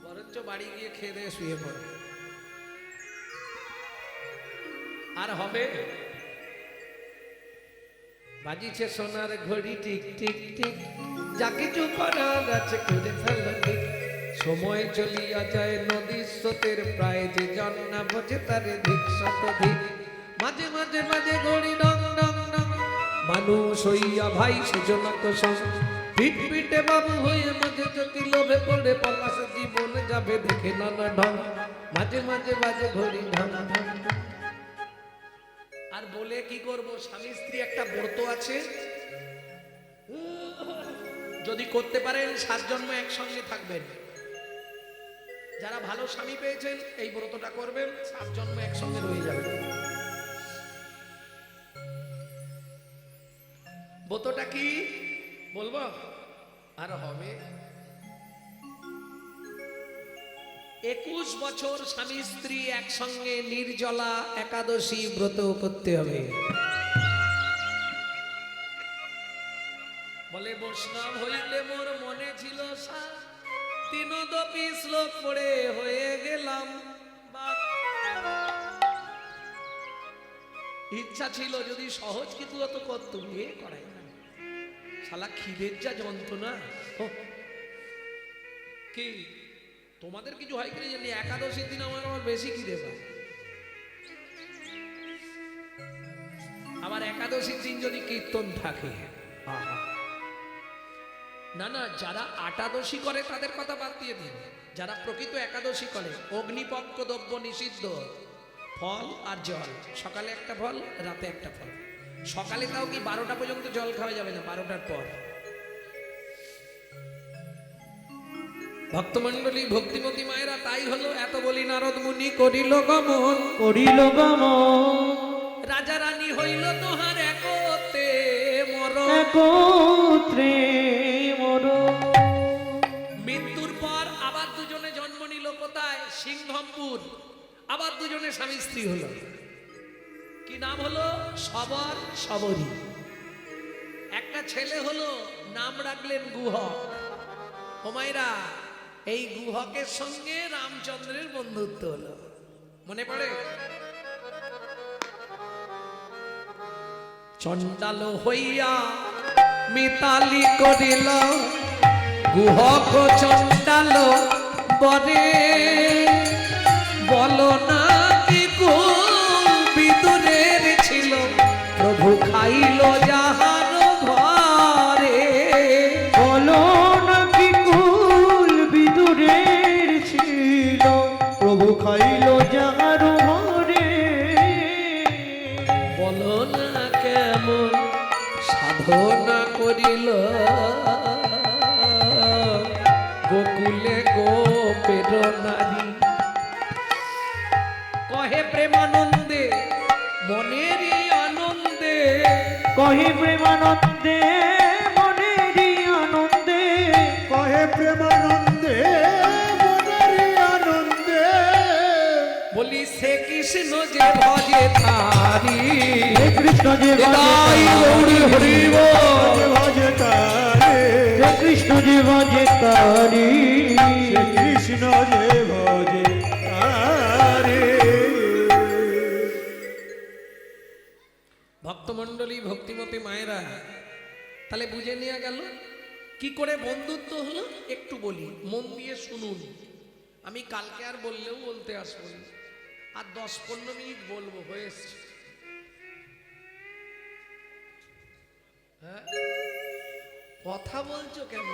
বরঞ্চ বাড়ি গিয়ে খেয়ে দিয়ে শুয়ে পড়ে। আর হবে? বাজিছে সোনার ঘড়ি টিক টিক টিক, যা কিছু করার আছে করে ফেলো ঠিক। সময় চলিয়া যায় নদীর স্রোতের প্রায়, যে জন না বোঝে তারে ধিক শতধিক। মাঝে মাঝে মাঝে ঘড়ি ডং ডং ডং, মানুষ হইয়া ভাই সেজনত সং। পিট পিটে বাবু হয়ে মাঝে যদি লোভে পড়ে, পলাশ জীবন যাবে দেখে নানা ঢং। মাঝে মাঝে বাজে ঘড়ি ঢং ঢং। আর বলে কি করব, স্বামী স্ত্রী একটা ব্রত আছে, যদি করতে পারেন 7 জন্ম একসঙ্গে থাকবেন। যারা ভালো স্বামী পেয়েছেন এই ব্রতটা করবেন, 7 জন্ম একসঙ্গে রয়ে যাবে। ব্রতটা কি বলবো? আর হবে 21 বছর স্বামী স্ত্রী একসঙ্গে নির্জলা একাদশী ব্রত করতে হবে। বলে বৈষ্ণব হইলে মোর মনে ছিল সার, তিনদপি শ্লোক পড়ে হয়ে গেলাম বাপ। ইচ্ছা ছিল যদি সহজ কিছু হতো করতো, এ করাই না। শালা খিদের যা যন্ত্রণা। কি তোমাদের কিছু হয় কিনা জানি, একাদশীর দিন আমার বেশি খিদে পায়। আবার একাদশীর দিন যদি কীর্তন থাকে, আহা। না না, যারা আটাদশী করে তাদের কথা বাদ দিয়ে দিন। যারা প্রকৃত একাদশী করে, অগ্নিপক্ষ দ্রব্য নিষিদ্ধ, ফল আর জল, সকালে একটা ফল, রাতে একটা ফল। সকালে তাও কি 12টা পর্যন্ত জল খাওয়া যাবে না, 12টার পর। ভক্তমণ্ডলী, ভক্তিমতী মায়েরা, তাই হলো এত বলি নারদ মুনি করিল গমন, করিল গমন, রাজা রানী হইল তোহার একতে মর। একত্রে মর। মৃত্যুর পর আবার দুজনে জন্ম নিল কোথায়? সিংহমপুর। আবার দুজনে স্বামী স্ত্রী হলো। কি নাম হলো? সবর সবরী। একটা ছেলে হলো, নাম রাখলেন গুহক। হোমাইরা, এই গুহকের সঙ্গে রামচন্দ্রের বন্ধুত্ব হলো। মনে পড়ে? চণ্ডাল হইয়া মিতালি করিল, গুহক চণ্ডাল বরে। বলো না কি কুল বিদুরের ছিল, প্রভু খাইল যাহার ঘরে। বলো নাকি কুল বিদুরের ছিল, প্রভু খাইল যাহার ঘরে। বলো না কেমন সাধনা করিল, গোকুলে গোপের নারী। কহে প্রেমানন্দে মনেরই আনন্দে, কহে প্রেমানন্দে মনেরই আনন্দে। কহে প্রেমানন্দে মনেরই আনন্দে। বলি সে কৃষ্ণ যে ভজে তারি, হে কৃষ্ণ যে হৃদয় গৌরী হরি বল। ভজে তারে, হে কৃষ্ণ যে ভজে তারি, সে কৃষ্ণ যে ভজে তারে। ভক্তমণ্ডলী, ভক্তিমতী মায়েরা, তাহলে বুঝে নেওয়া গেল কি করে বন্ধুত্ব হলো। একটু বলি, মন দিয়ে শুনুন। আমি কালকে আর বললেও বলতে আসবো না, আর 10-15 মিনিট বলবো, হয়ে এসছে। হ্যাঁ, কথা বলছো কেন?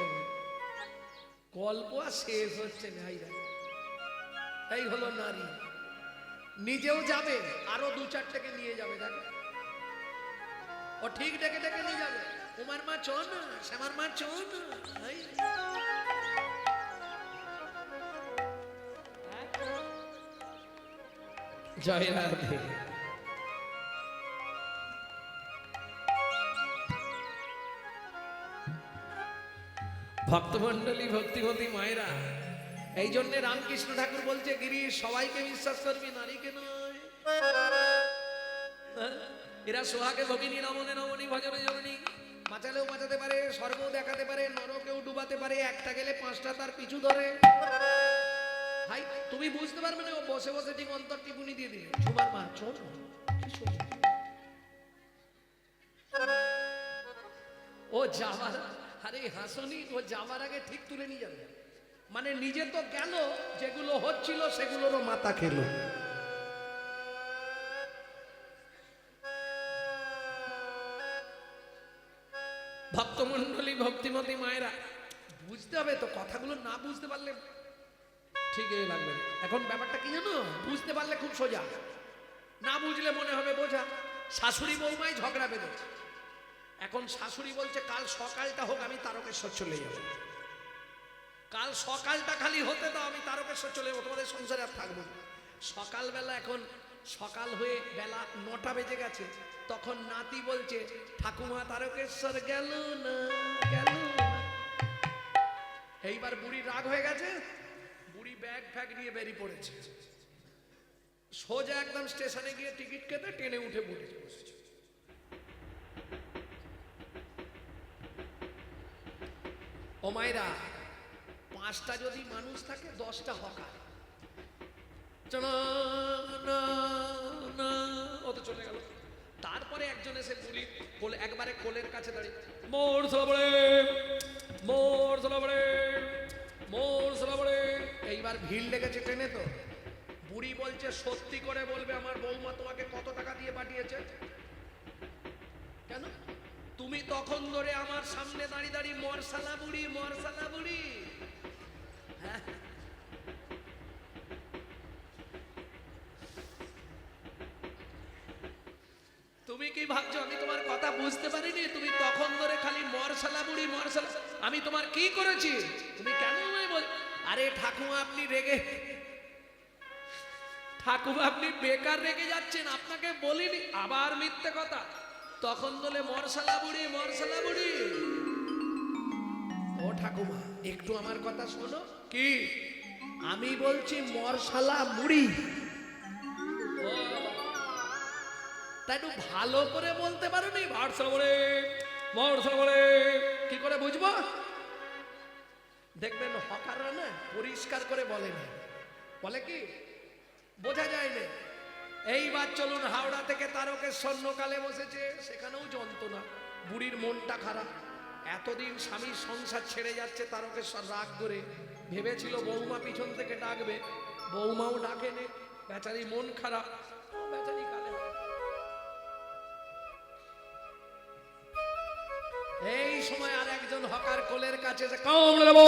গল্প আর শেষ হচ্ছে না। এই হলো নারী, নিজেও যাবে, আরো 2-4টাকে নিয়ে যাবে। দেখো, ও ঠিক ডেকে ডেকে নিয়ে যাবে। উমার মা চো না, শ্যামার মা চো না। এই। জয় রাধে। ভক্তমণ্ডলী, ভক্তিমতী মায়েরা, এই জন্য রামকৃষ্ণ ঠাকুর বলছে, গিরি সবাইকে বিশ্বাস করবি, নারীকে নয়। এরা সোহাগে ভগিনী, রমণে রমণী, ভজনে জননী। বাঁচালেও বাঁচাতে পারে, স্বর্গও দেখাতে পারে, নরকেও ডুবাতে পারে। একটা গেলে 5টা তার পিছু ধরে। ভাই তুমি বুঝতে পারবে না, ও বসে বসে ঠিক অন্তর টিপুনি দিয়ে দিবে। ঝুমার মা চোর, ও যাবার, আরে হাসনি, ও যাবার আগে ঠিক তুলে নিয়ে যাবে। মানে নিজে তো গেল, যেগুলো হচ্ছিল সেগুলোরও মাথা খেলো। ভক্তমণ্ডলী, ভক্তিমতী মায়েরা, বুঝতে হবে তো। কথাগুলো না বুঝতে পারলে ঠিকই লাগবে না। এখন ব্যাপারটা কি জানো, বুঝতে পারলে খুব সোজা, না বুঝলে মনে হবে বোঝা। শাশুড়ি বৌমাই ঝগড়া বেঁধেছে। এখন শাশুড়ি বলছে, কাল সকালটা হোক, আমি তারকেশ্বর চলে যাব। কাল সকালটা খালি হতে দাও, আমি তারকেশ্বর চলে যাবো, তোমাদের সংসারে আর থাকবো না। সকালবেলা, এখন সকাল হয়ে বেলা 9টা বেজে গেছে। তখন নাতি বলছে, ঠাকুমা তারকেশ্বর গেল না, গেল না। এইবার বুড়ি রাগ হয়ে গেছে। বুড়ি বুড়ি ব্যাগ ফ্যাগ নিয়ে বেরিয়ে পড়েছে, সোজা একদম স্টেশনে গিয়ে টিকিট কেটে ট্রেনে উঠে পড়েছে বসেছে। ও মায়েরা, 5টা যদি মানুষ থাকে 10টা হকার, ও তো চলে গেল। তারপরে একজন এসে বুড়ি কোলে একবারে কোলের কাছে দাঁড়িয়ে মোর সালাবড়ে মোর সালাবড়ে মোর সালাবড়ে। এইবার ভিড় লেগেছে ট্রেনে, তো বুড়ি বলছে সত্যি করে বলবে আমার বৌমা তোমাকে কত টাকা দিয়ে পাঠিয়েছে? কেন তুমি তখন ধরে আমার সামনে দাঁড়িয়ে দাঁড়িয়ে মরসালা বুড়ি মরসালা বুড়ি? হ্যাঁ, তুমি কি ভাবছো আমি তোমার কথা বুঝতে পারিনি? তুমি তখন ধরে খালি মরসালা বুড়ি মরসালা। আমি তোমার কি করেছি? তুমি কেন বল? আরে ঠাকুমা আপনি রেগে, ঠাকুমা আপনি বেকার রেগে যাচ্ছেন, আপনাকে বলিনি। আবার মিথ্যে কথা, তখন বলে মরসালা বুড়ি মরসালা বুড়ি। ও ঠাকুমা একটু আমার কথা শোনো। কি? আমি বলছি মরসালা মুড়ি। ও, তা একটু ভালো করে বলতে পারোনি? মরসালা বুড়ি মরসালা বুড়ি কি করে বুঝবো? দেখবেন হকাররা না পরিষ্কার করে বলে না, বলে কি বোঝা যায় না। এইবার চলুন হাওড়া থেকে তারকেশ্বর স্বর্ণকালে বসেছে, সেখানেও যন্ত্রণা। বুড়ির মনটা খারাপ, এতদিন স্বামীর সংসার ছেড়ে যাচ্ছে, তারকেশ্বর রাগ করে ভেবেছিল বৌমা পিছন থেকে ডাকবে, বৌমাও ডাকেনি, বেচারি মন খারাপ, বেচারি কালে। এই সময় আর একজন হকার কোলের কাছে কামড়ে নেব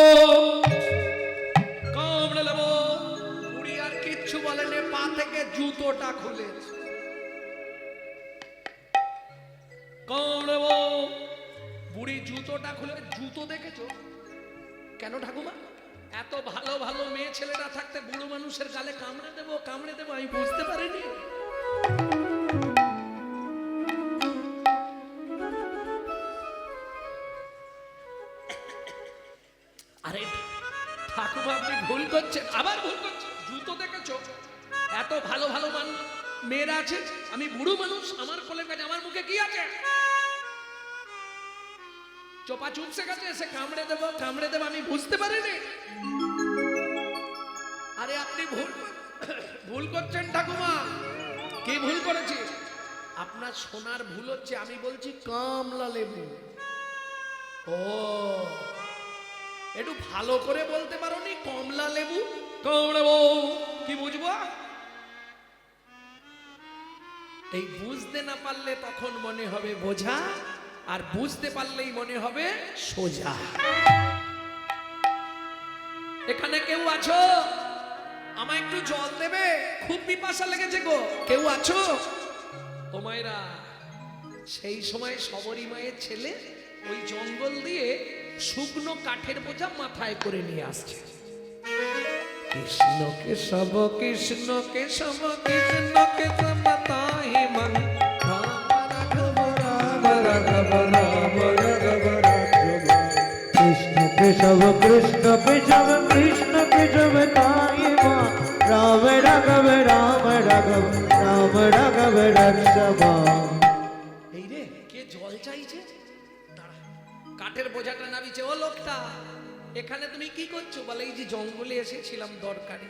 কামড়ে নেব। বুড়ি আর কিচ্ছু বলেনি, পা থেকে জুতোটা খুলে কামড়ে নেব। বুড়ি জুতোটা খুলে, জুতো দেখেছো কেন ঠাকুমা? এত ভালো ভালো মেয়ে ছেলেরা থাকতে বুড়ো মানুষের গালে কামড়ে দেবো কামড়ে দেবো? আমি বুঝতে পারিনি। আরে ঠাকুমা আপনি ভুল করছেন, আবার ভুল করছেন। জুতো দেখেছো? এত ভালো ভালো মেয়েরা আছে, আমি বুড়ো মানুষ, আমার কোলের কাছে আমার মুখে কি আছে? চোপা চুপসে গেছে, এসে কামড়ে দেবো কামড়ে দেবো? আমি বুঝতে পারিনি। আরে আপনি ভুল করছেন ঠাকুমা। কি ভুল করেছি? আপনার সোনার ভুল হচ্ছে, আমি বলছি কমলা লেবু। ও, একটু ভালো করে বলতে পারোনি? কমলা লেবু কমলা বউ কি বুঝবো? এই বুঝতে না পারলে তখন মনে হবে বোঝা, আর বুঝতে পারলেই মনে হবে সোজা। এখানে কেউ আছো? আমায় একটু জল দেবে, খুব পিপাসা লেগেছে গো। কেউ আছো? ও মায়েরা, সেই সময় সবরী মায়ের ছেলে ওই জঙ্গল দিয়ে শুকনো কাঠের বোঝা মাথায় করে নিয়ে আসছে। কৃষ্ণ কেশব কৃষ্ণ কেশব কৃষ্ণ কেশব তাহে মন রাম রাঘব রাম রাঘব রাম রাঘব রাঘব। কৃষ্ণ কেশব কৃষ্ণ কেশব কৃষ্ণ কেশব তাই মা রাম রাঘব রাম রাঘব রাম রাঘব রক্ষব। এই রে, কে জল চাইছে? দাঁড়া, কাঠের বোঝাটা নামিছে। ও লোকটা, এখানে তুমি কি করছো? বলে এই যে জঙ্গলে এসেছিলাম দরকারে।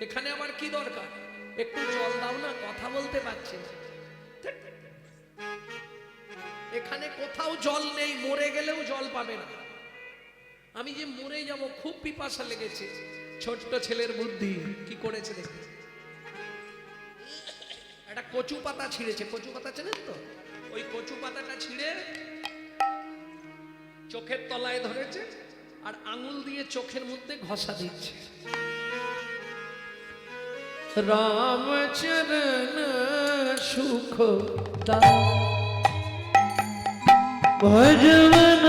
এখানে আমার কি দরকার? একটু জল দাও না, কথা বলতে পারছি না। এখানে কোথাও জল নেই, মরে গেলেও জল পাবে না। আমি যে মরে যাব, খুব পিপাসা লেগেছে। ছোট্ট ছেলের বুদ্ধি কি করেছে দেখে, একটা কচু পাতা ছিঁড়েছে। কচু পাতা চেনেন তো? ওই কচু পাতাটা ছিঁড়ে চোখের তলায় ধরেছে, আর আঙুল দিয়ে চোখের মধ্যে ঘষা দিচ্ছে। রামচরণ সুখ দাও ভজবন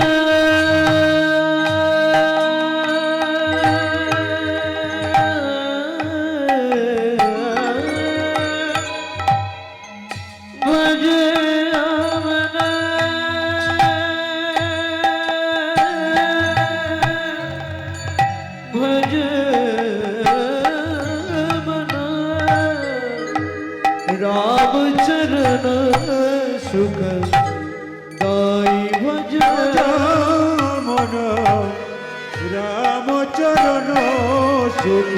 ভজ সুখ দাই ভজ মন রামচরণ সুখ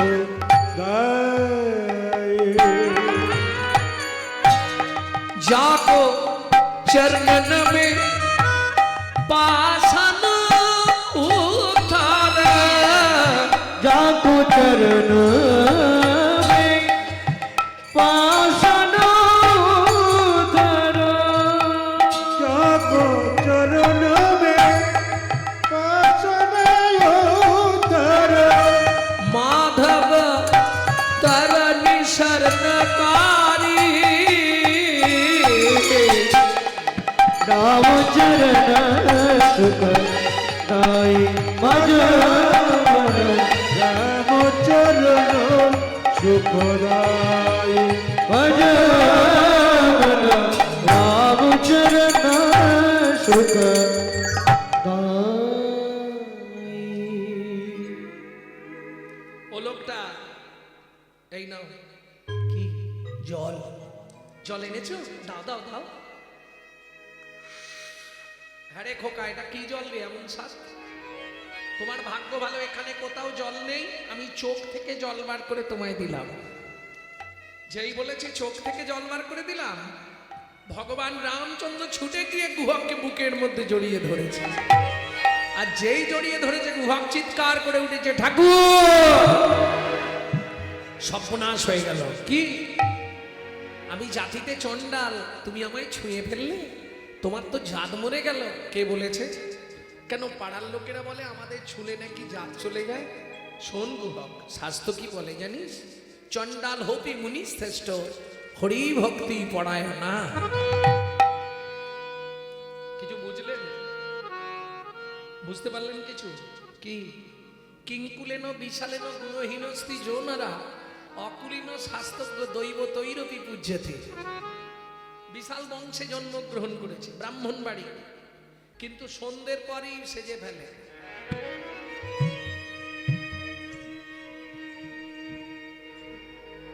গায়ে जाको चरणन में पासन उतार जाको चरण में पाषाण धर जाको चरण में पासन उतर माधव तरनि शरणकारी राम चरण सुख दाई भज रामचरण सुखदाय भज राम चरण सुख दाई ও লোকটা এই নাও কি জল জল এনেছো দাও দাও দাও হ্যাঁ রে খোকা এটা কি জল রে এমন শ্বাস তোমার ভাগ্য ভালো এখানে কোথাও জল নেই আমি চোখ থেকে জল বার করে তোমায় দিলাম যেই বলেছি চোখ থেকে জল বার করে দিলাম ভগবান রামচন্দ্র ছুটে গিয়ে গুহককে বুকের মধ্যে জড়িয়ে ধরেছে আর যেই জড়িয়ে ধরেছে গুহক চিৎকার করে উঠেছে ঠাকুর সর্বনাশ হয়ে গেল কি আমি জাতিতে চণ্ডাল তুমি আমায় ছুঁয়ে ফেললে তোমার তো জাত মরে গেল কে বলেছে কেন পাড়ার লোকেরা বলে আমাদের ছুলে নাকি জাত চলে যায় শোন গুহক শাস্ত্র কি বলে জানিস চণ্ডাল হপি মুনি শ্রেষ্ঠ হরি ভক্তি পড়ায় না কিছু বুঝলেন বুঝতে পারলেন কিছু কি কিঙ্কুলেন বিশালেন গুণহীনস্তি যৌনরা অকুলীন শাস্ত্রজ্ঞ দৈব তৈরপি পূজ্যতে বিশাল বংশে জন্মগ্রহণ করেছে ব্রাহ্মণ বাড়ি কিন্তু সন্ধ্যের পরই সেজে ফেলে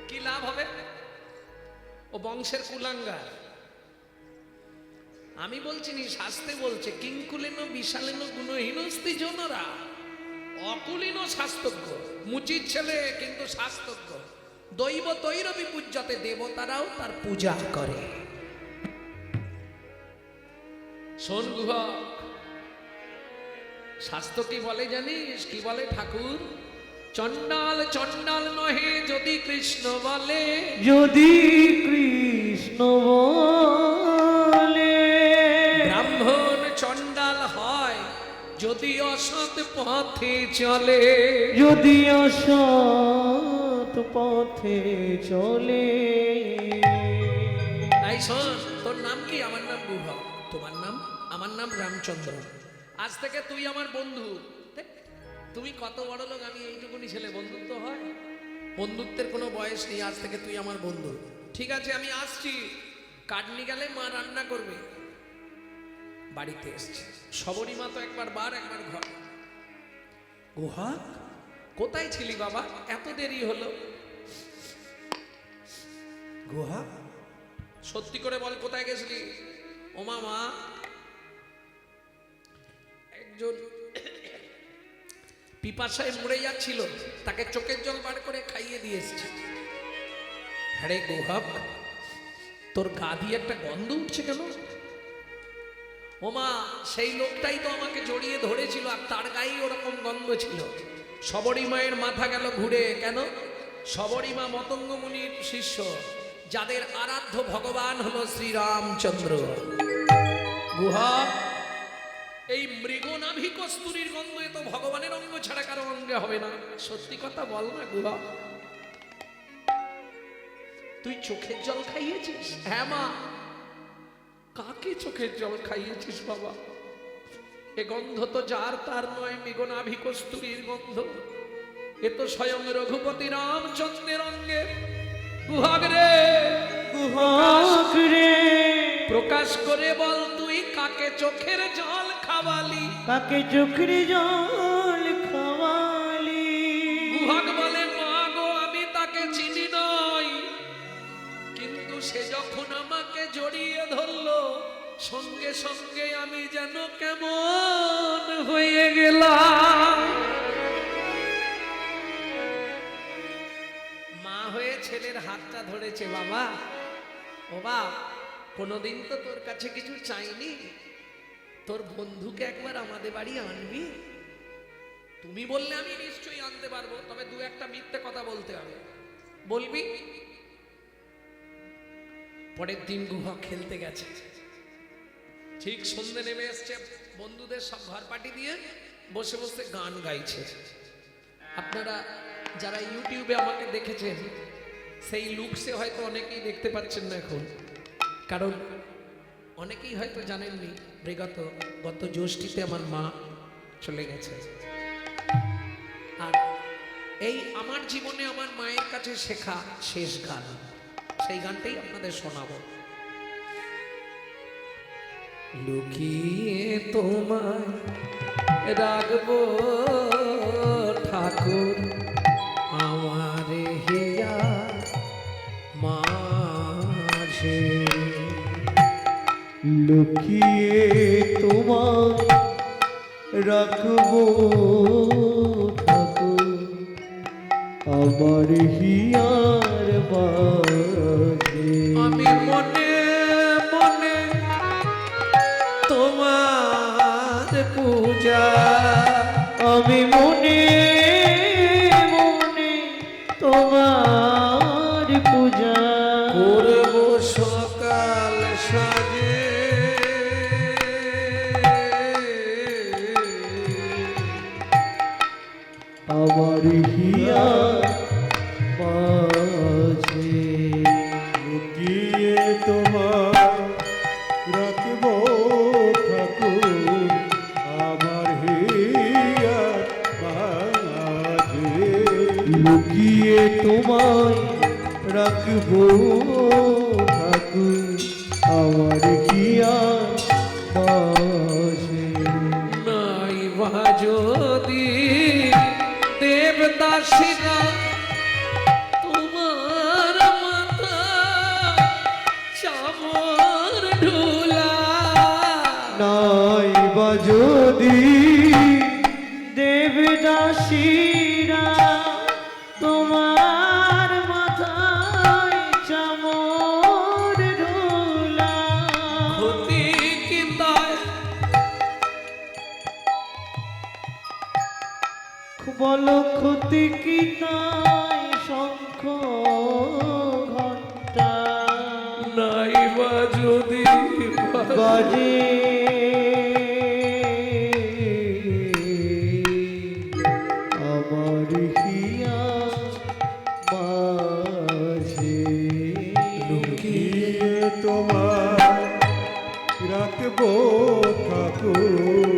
কি লাভ হবে ও বংশের কুলাঙ্গার আমি বলছি নি শাস্ত্রে বলছে কিঙ্কুলেন বিশালেন গুণহীনস্তি জনরা অকুলীন শাস্ত্রজ্ঞ মুচির ছেলে কিন্তু শাস্ত্রজ্ঞ দৈব তৈরবি পূজ্যতে দেবতারাও তার পূজা করে শোন গুহক শাস্ত্র কি বলে জানিস কি বলে ঠাকুর চণ্ডাল চণ্ডাল নহে যদি কৃষ্ণ বলে যদি কৃষ্ণ বলে ব্রাহ্মণ চণ্ডাল হয় যদি অসৎ পথে চলে যদি অসৎ পথে চলে এই শোন তোর নাম কি আমার নাম গুহক তোমার নাম আমার নাম রামচন্দ্র আজ থেকে তুই আমার বন্ধু দেখ, তুমি কত বড় লোক আমি এইটুকুনি ছেলে বন্ধুত্ব হয় বন্ধুত্বের কোনো বয়স নেই আজ থেকে তুই আমার বন্ধু ঠিক আছে আমি আসছি কাটনি গেলে মা রান্না করবে বাড়িতে এসছে সবরই মা তো একবার বার একবার ঘর গুহক কোথায় ছিলি বাবা এত দেরি হলো গুহক সত্যি করে বল কোথায় গেছিলি ও মামা একজন পিপাসায় মরে যাচ্ছিল তাকে চোখের জল বার করে খাইয়ে দিয়ে এসেছে আরে গুহক তোর গা দিয়ে একটা গন্ধ উঠছে কেন ওমা সেই লোকটাই তো আমাকে জড়িয়ে ধরেছিল আর তার গায়েই ওরকম গন্ধ ছিল সবরী মায়ের মাথা গেল ঘুরে কেন সবরী মা মতঙ্গ মুনির শিষ্য যাদের আরাধ্য ভগবান হলো শ্রীরামচন্দ্র গুহক এই মৃগনাভি কস্তুরীর গন্ধ এ তো ভগবানের অঙ্গ ছাড়া কারো অঙ্গে হবে না সত্যি কথা বল না গুহক তুই চোখের জল খাইয়েছিস হ্যাঁ মা কাকে চোখের জল খাইয়েছিস বাবা এ গন্ধ তো যার তার নয় মৃগনাভি কস্তুরীর গন্ধ এ তো স্বয়ং রঘুপতি রামচন্দ্রের অঙ্গে গুহক রে গুহক রে প্রকাশ করে বল তুই কাকে চোখের জল খাওয়ালি কাকে চোখের জল খাওয়ালি গুহক বলে মা গো আমি তাকে চিনি নই কিন্তু সে যখন আমাকে জড়িয়ে ধরলো সঙ্গে সঙ্গে আমি যেন কেমন হয়ে গেলাম। মা হয়ে ছেলের হাতটা ধরেছে, বাবা ও বাপ, কোনোদিন তো তোর কাছে কিছু চাইনি, তোর বন্ধুকে একবার আমাদের বাড়ি আনবি? তুমি বললে আমি নিশ্চয়ই আনতে পারবো, তবে দু একটা মিথ্যে কথা বলতে হবে। বলবি? পরের দিন গুহা খেলতে গেছে, ঠিক সন্ধে নেমে এসছে, বন্ধুদের সব ঘর পার্টি দিয়ে বসে বসে গান গাইছে। আপনারা যারা ইউটিউবে আমাকে দেখেছেন সেই লুকসে হয়তো অনেকেই দেখতে পাচ্ছেন না এখন, কারণ অনেকেই হয়তো জানেননি গত জ্যৈষ্ঠীতে আমার মা চলে গেছে। আর এই আমার জীবনে আমার মায়ের কাছে শেখা শেষ গান, সেই গানটাই আপনাদের শোনাবো। লুকিয়ে তোমায় রাখবো ঠাকুর আমার হিয়া মাঝে, লুকিয়ে তোমায় রাখবো ঠাকুর আমার হিয়ার মাঝে। আমি মনে মনে তোমার পূজা, আমি মনে মনে তোমার পূজা করব সকাল সাজে, আমার হিয়ার মাঝে। লুকিয়ে তোমায় রাখবো ঠাকুর আমার হিয়ার মাঝে। লুকিয়ে তোমায় রাখবো ঠাকুর আমার হিয়ার মাঝে। নাই বা যদি দেবদাসীরা তোমার মাথা চামর ঢুলা, নাই বা যদি দেবদাসীরা তোমার মাথায় চামর ঢোলা, ক্ষতি কি তাই? বলো ক্ষতি কি তাই শঙ্খ ঘণ্টা নাই বা যদি বাজে আমার হিয়া মাঝে। লুকিয়ে তোমায় রাখবো ঠাকুর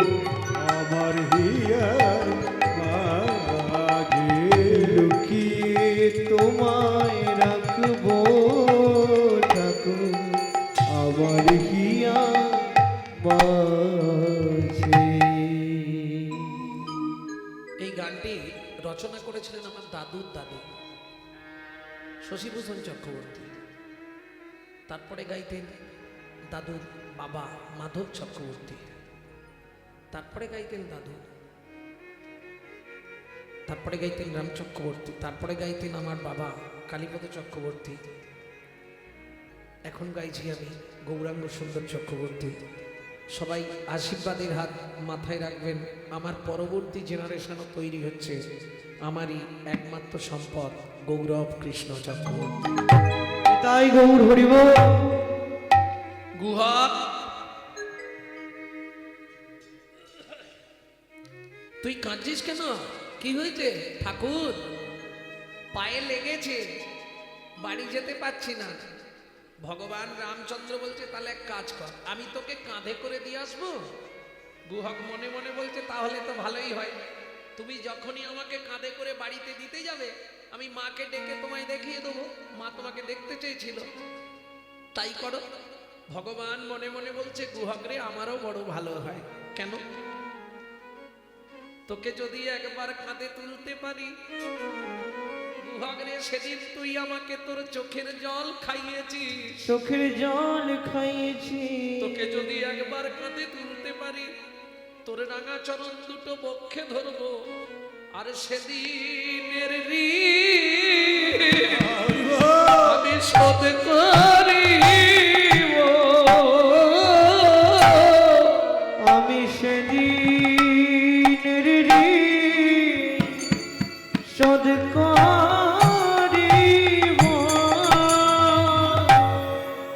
আমার হিয়ার মাঝে। লুকিয়ে তোমায় রাখবো ঠাকুর আমার হিয়া মাঝে। এই গানটি রচনা করেছিলেন আমার দাদুর দাদু শশীভূষণ চক্রবর্তী। তারপরে গাইতেন দাদুর বাবা মাধব চক্রবর্তী, তারপরে গাইতেন দাদু, তারপরে গাইতেন রাম চক্রবর্তী, তারপরে গাইতেন আমার বাবা কালীপদ চক্রবর্তী, এখন গাইছি আমি গৌরাঙ্গ সুন্দর চক্রবর্তী। সবাই আশীর্বাদের হাত মাথায় রাখবেন, আমার পরবর্তী জেনারেশনও তৈরি হচ্ছে, আমারই একমাত্র সম্পদ গৌরব কৃষ্ণ চক্রবর্তী। তাই গৌর হরিব। গুহা তুই কাঁদছিস কেন? কি হয়েছে ঠাকুর? পায়ে লেগেছে, বাড়ি যেতে পারছি না। ভগবান রামচন্দ্র বলছে তাহলে এক কাজ কর, আমি তোকে কাঁধে করে দিয়ে আসবো। গুহক মনে মনে বলছে তাহলে তো ভালোই হয়, তুমি যখনই আমাকে কাঁধে করে বাড়িতে দিতে যাবে আমি মাকে ডেকে তোমায় দেখিয়ে দেবো, মা তোমাকে দেখতে চেয়েছিল, তাই করো। ভগবান মনে মনে বলছে গুহক রে, আমারও বড় ভালো হয়, কেন? তোকে যদি একবার কাঁধে তুলতে পারি গুহাগরে সেদিন তুই আমাকে তোর চোখের জল খাইয়েছিস, চোখের জল খাইয়েছি, তোকে যদি একবার কাঁধে তুলতে পারি তোর রাঙা চরণ দুটো বক্ষে ধরবো, আর সেদিনের ঋণ আমি শোধ করিব। আমি সেদিনের ঋণ শোধ করিব।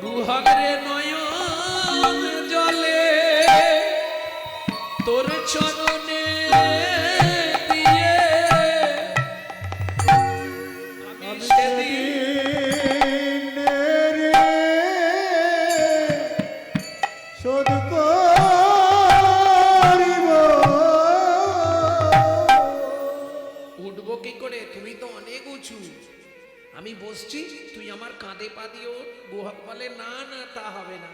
গুহাগরে নয়ন জলে তোর চরণে দিয়ে আমি সেদিন শোধ করিব। উঠবো কি করে? তুমি তো অনেক উঁচু, আমি বসছি, তুই আমার কাঁধে পা দিয়ে ওঠ। গুহক বলে না না, তা হবে না।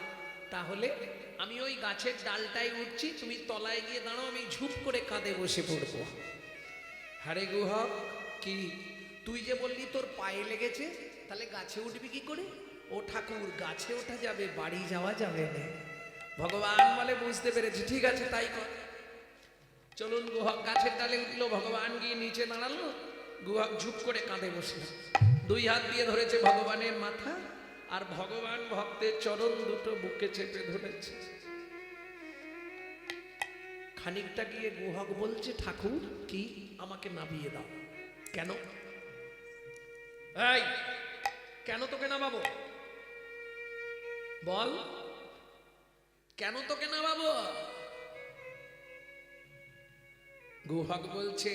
তাহলে আমি ওই গাছের ডালটায় উঠছি, তুমি তলায় গিয়ে দাঁড়াও, আমি ঝুপ করে কাঁধে বসে পড়বো। হারে গুহক, কি তুই যে বললি তোর পায়ে লেগেছে, তাহলে গাছে উঠবি কি করে? ও ঠাকুর, গাছে ওঠা যাবে, বাড়ি যাওয়া যাবে না। ভগবান বলে বুঝতে পেরেছি, ঠিক আছে তাই কর। চলুন, গুহক গাছের ডালে উঠলো, ভগবান গিয়ে নিচে দাঁড়ালো, গুহক ঝুপ করে কাঁধে বসলো, দুই হাত দিয়ে ধরেছে ভগবানের মাথা, আর ভগবান ভক্তের চরণ দুটো বুকে চেপে ধরেছে। খানিকটা গিয়ে গুহক বলছে, ঠাকুর কি আমাকে নামিয়ে দাও। কেন? এই কেন তোকে নামাবো? বল, কেন তোকে নামাবো? গুহক বলছে,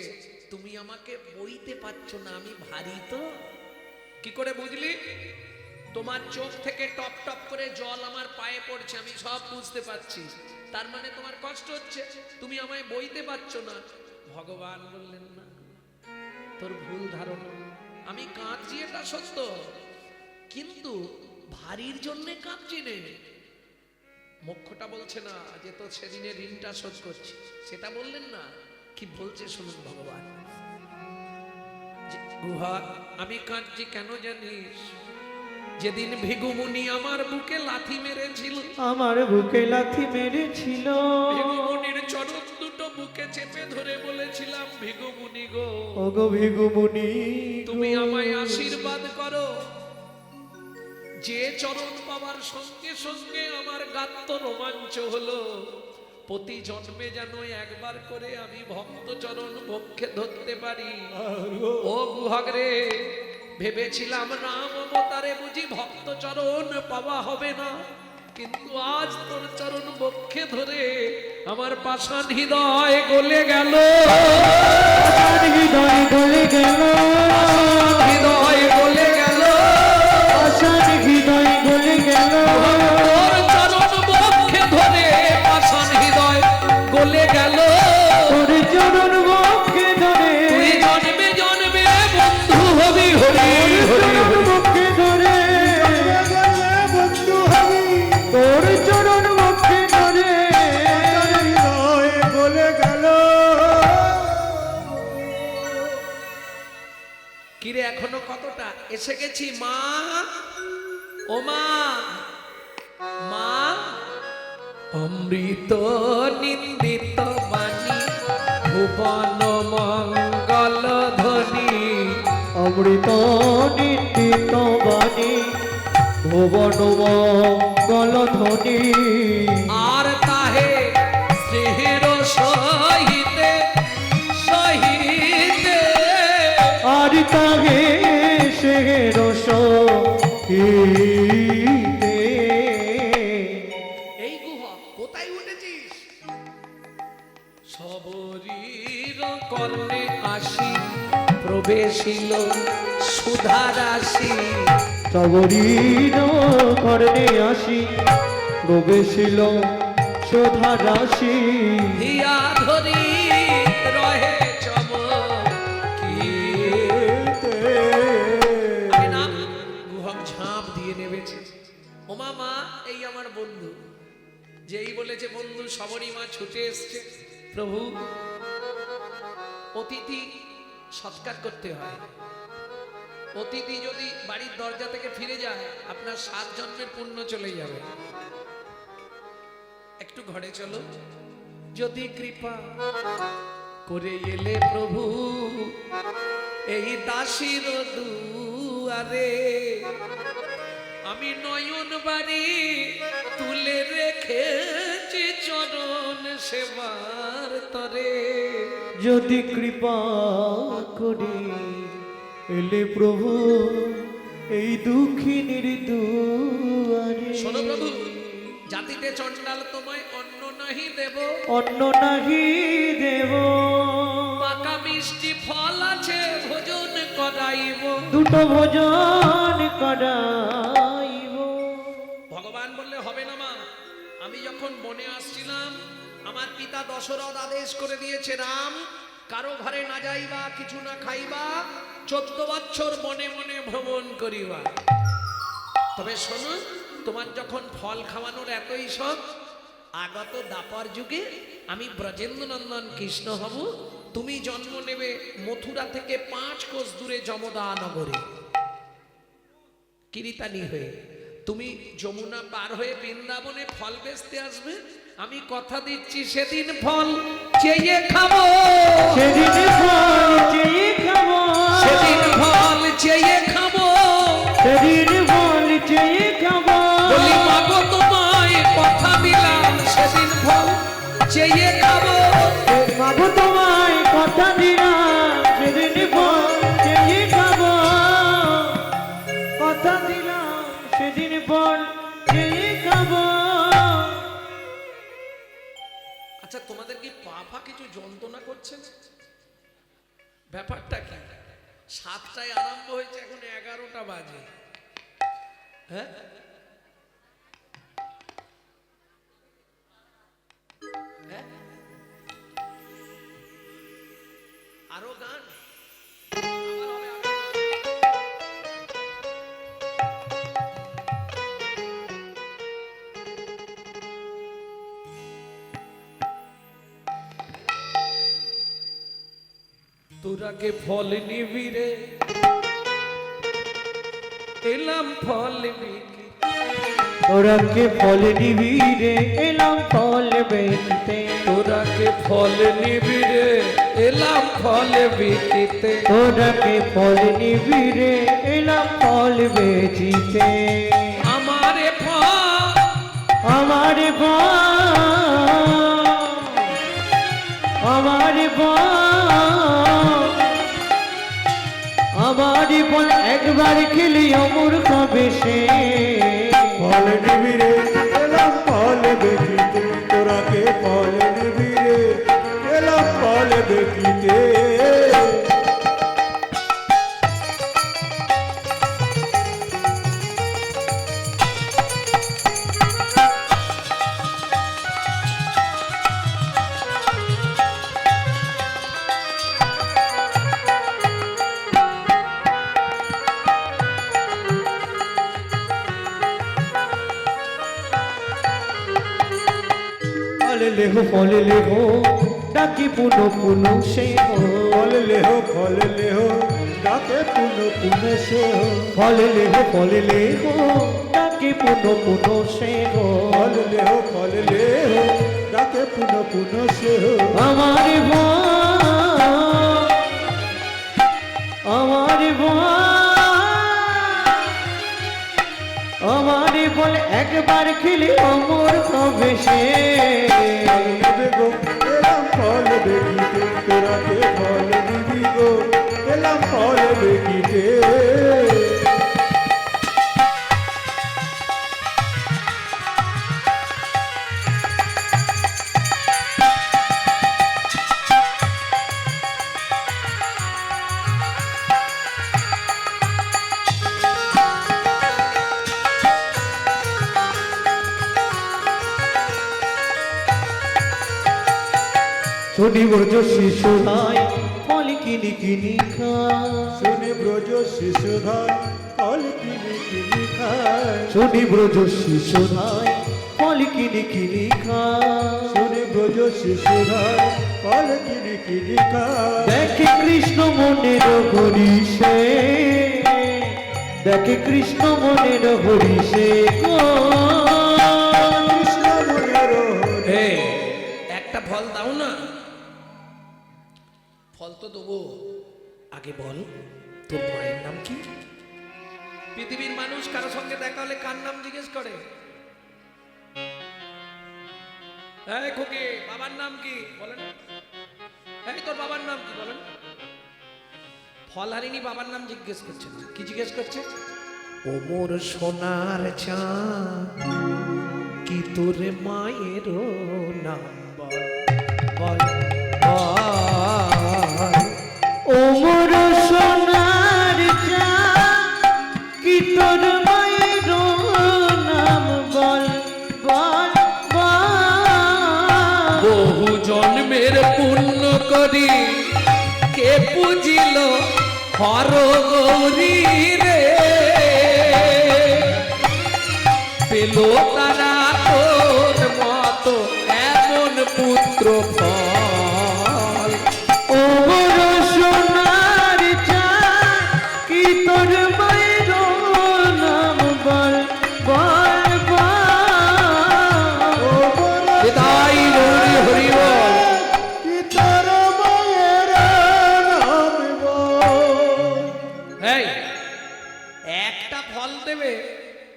তুমি আমাকে বইতে পারছো না, আমি ভারী তো। কি করে বুঝলি? তোমার চোখ থেকে টপ টপ করে জল আমার পায়ে পড়ছে, আমি সব বুঝতে পারছি, তার মানে তোমার কষ্ট হচ্ছে, তুমি আমায় বইতে পারছো না। ভগবান বললেন, না, তোর ভুল ধারণা, আমি কাঁদছি এটা সত্য, কিন্তু ভারীর জন্যে কাঁদছি নে। মোক্ষটা বলছে না যে তো সেদিনের ঋণটা শোধ করছি, সেটা বললেন না। কি বলছে শুনুন ভগবান। গুহা, আমি কাঁদছি কেন জানিস? যেদিন ভিগুমুনি আমার বুকে লাথি মেরেছিল, আমার বুকে লাথি মেরেছিল, ভিগুমুনির চরণ দুটো বুকে চেপে ধরে বলেছিলাম, ভিগুমুনি গো, ওগো ভিগুমুনি, তুমি আমায় আশীর্বাদ করো, যে চরণ পাওয়ার সঙ্গে সঙ্গে আমার গাত্র রোমাঞ্চ হলো, প্রতি জন্মে যেন একবার করে আমি ভক্ত চরণ বক্ষে ধরতে পারি। ও গুহক রে, ভেবেছিলাম রাম অবতারে বুঝি ভক্ত চরণ পাওয়া হবে না, কিন্তু আজ তোর চরণ বক্ষে ধরে আমার পাষাণ হৃদয় গলে গেল, হৃদয় গলে গেল, হৃদয় গলে গেল, আশার হৃদয় গলে গেল, তোর চরণ বক্ষে ধরে পাষাণ হৃদয় গলে গেল। তোর চরণ বক্ষে ধরে, তুই জন্মে জন্মে বন্ধু হবি, হরি হরি হরি। বক্ষে ধরে, বন্ধু হবি, তোর চরণ বক্ষে ধরে, হৃদয় গলে গেল। কিরে এখনো কতটা? এসে গেছি মা, ও মা, মা। অমৃত নিন্দিত বাণী, ভুবন মঙ্গল ধ্বনি, অমৃত নিন্দিত বাণী, ভুবন মঙ্গল ধ্বনি, আর তাহে স্নেহের সহিতে সহিতে, আর তাহে সে রস এই গুহা কোথায় উঠেছিস? সবরীর কর্ণে আসি প্রবেশিল সুধা রাশি, সবরীর কর্ণে আসি প্রবেশিল শোধা রাশি, হিয়া ধরি রহে চমকিতে। আরে নাম, গুহক ঝাঁপ দিয়ে নেমেছে। ওমা মা, এই আমার বন্ধু, যেই বলেছে বন্ধু, সবরী মা ছুটে এসছে। প্রভু, অতিথি সৎকার করতে হয়, অতিথি যদি বাড়ির দরজা থেকে ফিরে যায় আপনার 7 জন্মের পুণ্য চলে যাবে। একটু ঘরে চলো। যদি কৃপা করে এলে প্রভু এই দাসীর দুয়ারে, আমি নয়ন বাড়ি তুলে রেখেছি চরণ সেবার তরে। যদি কৃপা করে এলে প্রভু এই দুঃখিনীর দুয়ারে। শোনো প্রভু, জাতিতে চণ্ডাল তোমায় অন্ন নাহি দেব, অন্ন নাহি দেব, পাকা মিষ্টি ফল আছে ভোজন করাইব। দুটো ভোজন করাইব। ভগবান বললে হবে না মা, আমি যখন বনে আসছিলাম আমার পিতা দশরথ আদেশ করে দিয়েছে, রাম কারো ঘরে না যাইবা, কিছু না খাইবা, 14 বছর বনে বনে ভ্রমণ করিবা। তবে শোনো, তোমার যখন ফল খাওয়ানোর এতই শখ, আগত দাপর যুগে আমি ব্রজেন্দ্র নন্দন কৃষ্ণ হব, তুমি জন্ম নেবে মথুরা থেকে 5 কোষ দূরে যমদা নগরে কিরিতানি হয়ে। তুমি যমুনা পার হয়ে বৃন্দাবনে ফল বেচতে আসবে, আমি কথা দিচ্ছি সেদিন ফল চেয়ে খাবো, সেদিন ফল চেয়ে খাবো, সেদিন ফল চেয়ে খাবো, সেদিন ফল চেয়ে খাবো। বলি মাগো তোমায় কথা দিলাম সেদিন ফল চেয়ে খাবো। মাগো তোমায় কথা দিলাম সেদিন ফল চেয়ে খাবো, কথা দিলাম সেদিন ফল চেয়ে খাবো। আচ্ছা, তোমাদের কি পা ফা কিছু যন্ত্রণা করছে না? ব্যাপারটা কি? 7টায় আরম্ভ হয়েছে, এখন 11টা বাজে। হ্যাঁ, হ্যাঁ? আরো গান আবার হবে, তোরা কে ফল নিবি রে, এলাম ফল বিক্রি। তোরা কে ফল নিবি রে, এলাম ফল বেচতে। তোরা কে ফল নিবি রে, এলাম ফল বিকিতে। তোরা কে ফল নিবি রে, এলাম ফল বেচিতে। আমারে ফল, আমার ফল, আমার ফল, আমার ফল একবার খেলে অমর খাবে সে। ফল নিবি রে এলাম ফল দেখিতে, তোরা কে ফল নিবি রে এলাম ফল দেখিতে। ফল লেহো ফল লেহো ডাকি পুনো পুনো সে হো। ফল লেহো ডাকে পুন পুন সে হো। ফল লেহো ডাকি পুনো পুনো সে হো। ফল লেহো ডাকে পুন পুন সে হো। আমার ফল, আমার ফল, আমার ফল একবার খেলে অমর হবে সে। ফল নেবে গো এলাম ফল দেখিতে, তোরা কে ফল নিবি গো এলাম ফল দেখিতে। শনি ব্রজ শিশু নাই ফল কিনি কিনি খায়। শুনি ব্রজ শিশুধন ফল কিনি কিনি খায়। শনি ব্রজ শিশু নাই ফল কিনি কিনি খায়। শুনি ব্রজ শিশুধন ফল কিনি কিনি খায়। দেখে কৃষ্ণ মনের করিছে। দেখে কৃষ্ণ মনের হরিষে গো। কৃষ্ণ মনের এই একটা ফল দাও না। ফল তো দেবো, আগে বল তোর মায়ের নাম কি? পৃথিবীর মানুষ কারো সঙ্গে দেখা হলে কার নাম জিজ্ঞেস করে? এই খোকে, বাবার নাম কি বলেন? এই তোর বাবার নাম কি বলেন? ফল হারিনি বাবার নাম জিজ্ঞেস করছে না। কি জিজ্ঞেস করছে? ও মোর সোনার চাঁদ, কি তোর মায়ের নাম বল বল বল। ও মোর সোনার চাঁদ, কি তোর মায়ের নাম বল বল বল। বহু জন্মের পুণ্য করি কে পুজিল হর গৌরী রে, পেল তারা তোর মতো এমন পুত্র ফল। ও মোর সোনার চাঁদ, কি তোর মায়ের নাম বল বল বল। হৃদয় গৌরী হরি বল। কি তোর মায়ের নাম বল। এই একটা ফল দেবে,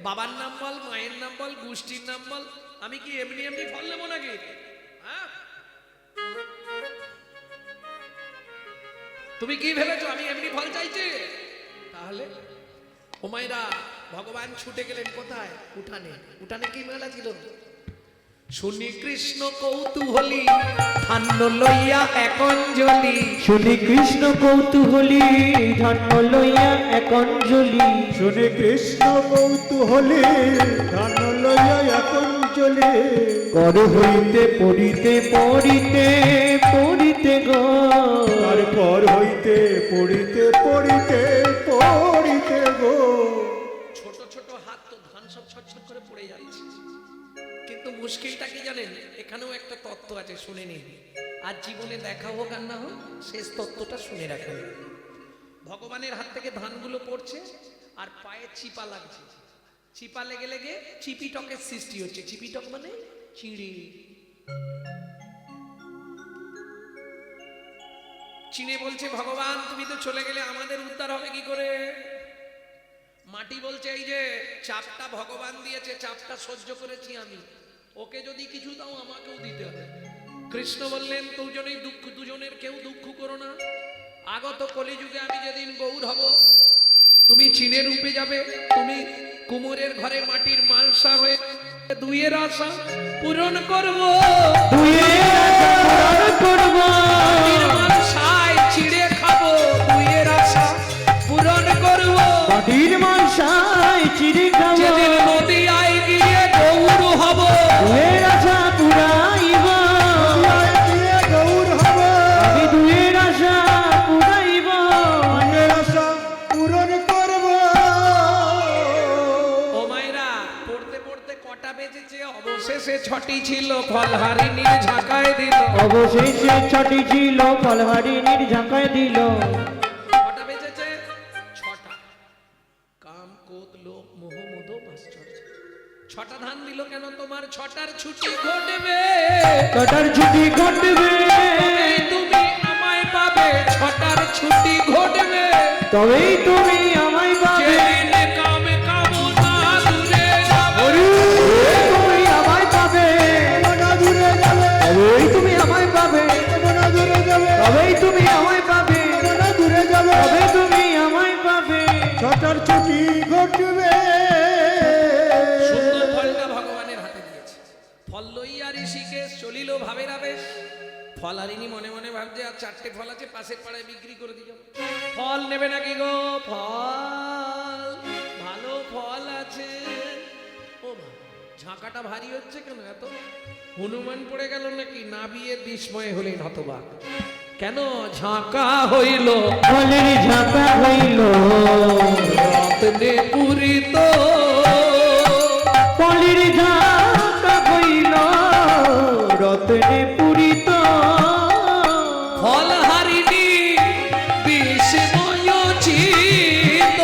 বাবার নাম বল, মায়ের নাম বল, গোষ্ঠীর নাম বল। আমি কি এমনি এমনি ফল নেবো নাকি? হ্যাঁ? তুমি কি ভেবেছো আমি এমনি ফল চাইছি? তাহলে ও মায়েরা, ভগবান ছুটে গেলেন কোথায়? উঠানে। উঠানে কি মেলা ছিল? শুনি কৃষ্ণ কৌতূহলী ধান্য লইয়া এক অঞ্জলি। শুনি কৃষ্ণ কৌতূহলী ধন্য লইয়া এক অঞ্জলি। শুনে কৃষ্ণ কৌতূহলী ধান লইয়া এখন চলে। কর হইতে পড়িতে পড়িতে পড়িতে গো। তারপর হইতে পড়িতে পড়িতে পড়িতে গো। ছোট ছোট হাত তো ধান সব ছটছট করে পড়ে যাচ্ছে। কিন্তু মুশকিলটা কি জানেন? এখানেও একটা তত্ত্ব আছে, শুনে নিন। আর জীবনে দেখা হোক আর না হোক, শেষ তত্ত্বটা শুনে রাখেন। ভগবানের হাত থেকে ধানগুলো পড়ছে আর পায়ে চিপা লাগছে। চিপা লেগে লেগে চিপিটকের সৃষ্টি হচ্ছে। চিপিটক মানে চিড়ি। চিনে বলছে, ভগবান তুমি তো চলে গেলে, আমাদের উদ্ধার হবে কি করে? মাটি বলছে, এই যে চাপটা ভগবান দিয়েছে, চাপটা সহ্য করেছি আমি, ওকে যদি কিছু দাও আমাকেও দিতে হবে। কৃষ্ণ বললেন, দুজনের কেউ দুঃখ করো না। আগত কলিযুগে আমি যেদিন গৌর হব, তুমি চীনের রূপে যাবে, তুমি কুমোরের ঘরে মাটির মালসা হয়ে দুইয়ের আশা পূরণ করব। দুইয়ের আশা পূরণ করব। মাটির মালসায় চিড়ে খাবো, দুইয়ের আশা পূরণ করব। মাটির মালসায় চিড়ে খাবো। যেদিন নদিয়ায় গিয়ে গৌর হব, দুইয়ের আশা পুরাইব। দিয়ে গৌর হব। আমি দুইয়ের আশা পুরাইব। মনের আশা পূরণ করব। ও মায়েরা, পড়তে পড়তে কটা বেজেছে? অবশেষে ছটি ছিল, ফলহারিণীর ঝাঁকায় দিল। অবশেষে ছটি ছিল, ফলহারিণীর ঝাঁকায় দিল। কটা বেজেছে? ছটা। কাম ক্রোধ লোভ মোহ মদ মাশ্চর্য। ছটা ধান দিল কেন? তোমার ছটার ছুটি ঘটবে, ছটার ছুটি ঘটবে। তবেই তুমি আমায় পাবে। ছটার ছুটি ঘটবে, তবেই তুমি আমায় পাবে। যেদিন কামে কামনা দূরে যাবে। তুমি আমায় পাবে। মনা দূরে যাবে। তবেই তুমি আমায় পাবে। মনা দূরে যাবে। তবেই তুমি আমায় পাবে। মনা দূরে যাবে। তবে তুমি আমায় পাবে। ছটার ছুটি ঘটবে। সুন্দর ফলটা ভগবানের হাতে দিয়েছে। ফল লইয়া ঋষিকেশ চলিল ভাবের আবেশ। ফলহারিণী মনে মনে ভাবছে, আর চারটে ফল আছে, পাশের পাড়ায় বিক্রি করে দিল। ফল নেবে নাকি গো? ফল, ভালো ফল আছে। ও মা, ঝাঁকাটা ভারী হচ্ছে কেন এত? হনুমান পড়ে গেল নাকি? নাবিয়ে বিস্ময় হলেন হতবাক। কেন? ঝাঁকা হইল, ফলের ঝাঁকা হইল। রত্নে পূরিত। ফলের ঝাঁকা হইল, রত্নে পূরিত। ফলহারিণী বিস্ময় চিত।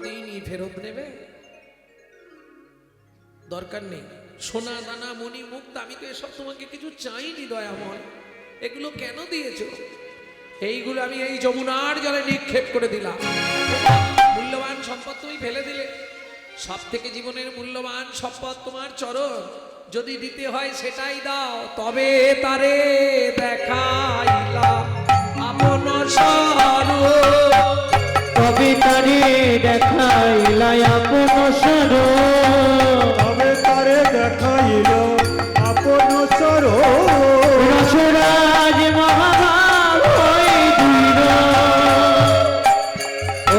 দিইনি ফেরত নেবে? দরকার নেই। সোনা দানা মণি মুক্ত, আমি তো এসব তোমাকে কিছু চাইনি দয়াময়। এগুলো কেন দিয়েছো? এইগুলো আমি এই যমুনার জলে নিক্ষেপ করে দিলাম। মূল্যবান সম্পদ তুমি ফেলে দিলে। সব থেকে জীবনের মূল্যবান সম্পদ তোমার চরণ, যদি দিতে হয় সেটাই দাও। তবে তারে দেখাইলা আপন স্বরূপ, তবে তারে দেখাইলাই আপন স্বরূপ। তবে তারে দেখাইল আপন স্বরূপ। রসরাজ মহাভাব হই ধীর,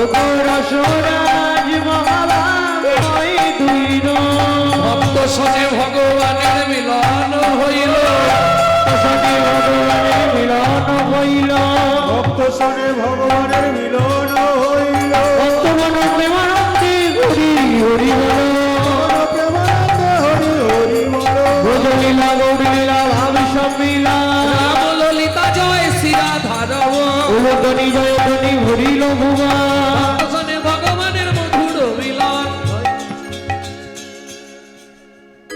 ওগো রসরাজ মহাভাব হই ধীর। ভক্ত শোনে ভগবানের মিলন হইল, সনে ভগবানের মিলন হইল। ভক্ত শোনে ভগবানের মিলন হইল। ভক্তগণ প্রেমানন্দে হরি হরি বল। প্রেমানন্দে হরি হরি বল। ব্রজলীলা গৌরলীলা ভাব সম্মিলা। রাম ললিতা জয় শ্রী রাধা রমণ। উলধ্বনি জয়ধ্বনি ভরিল ভুবন।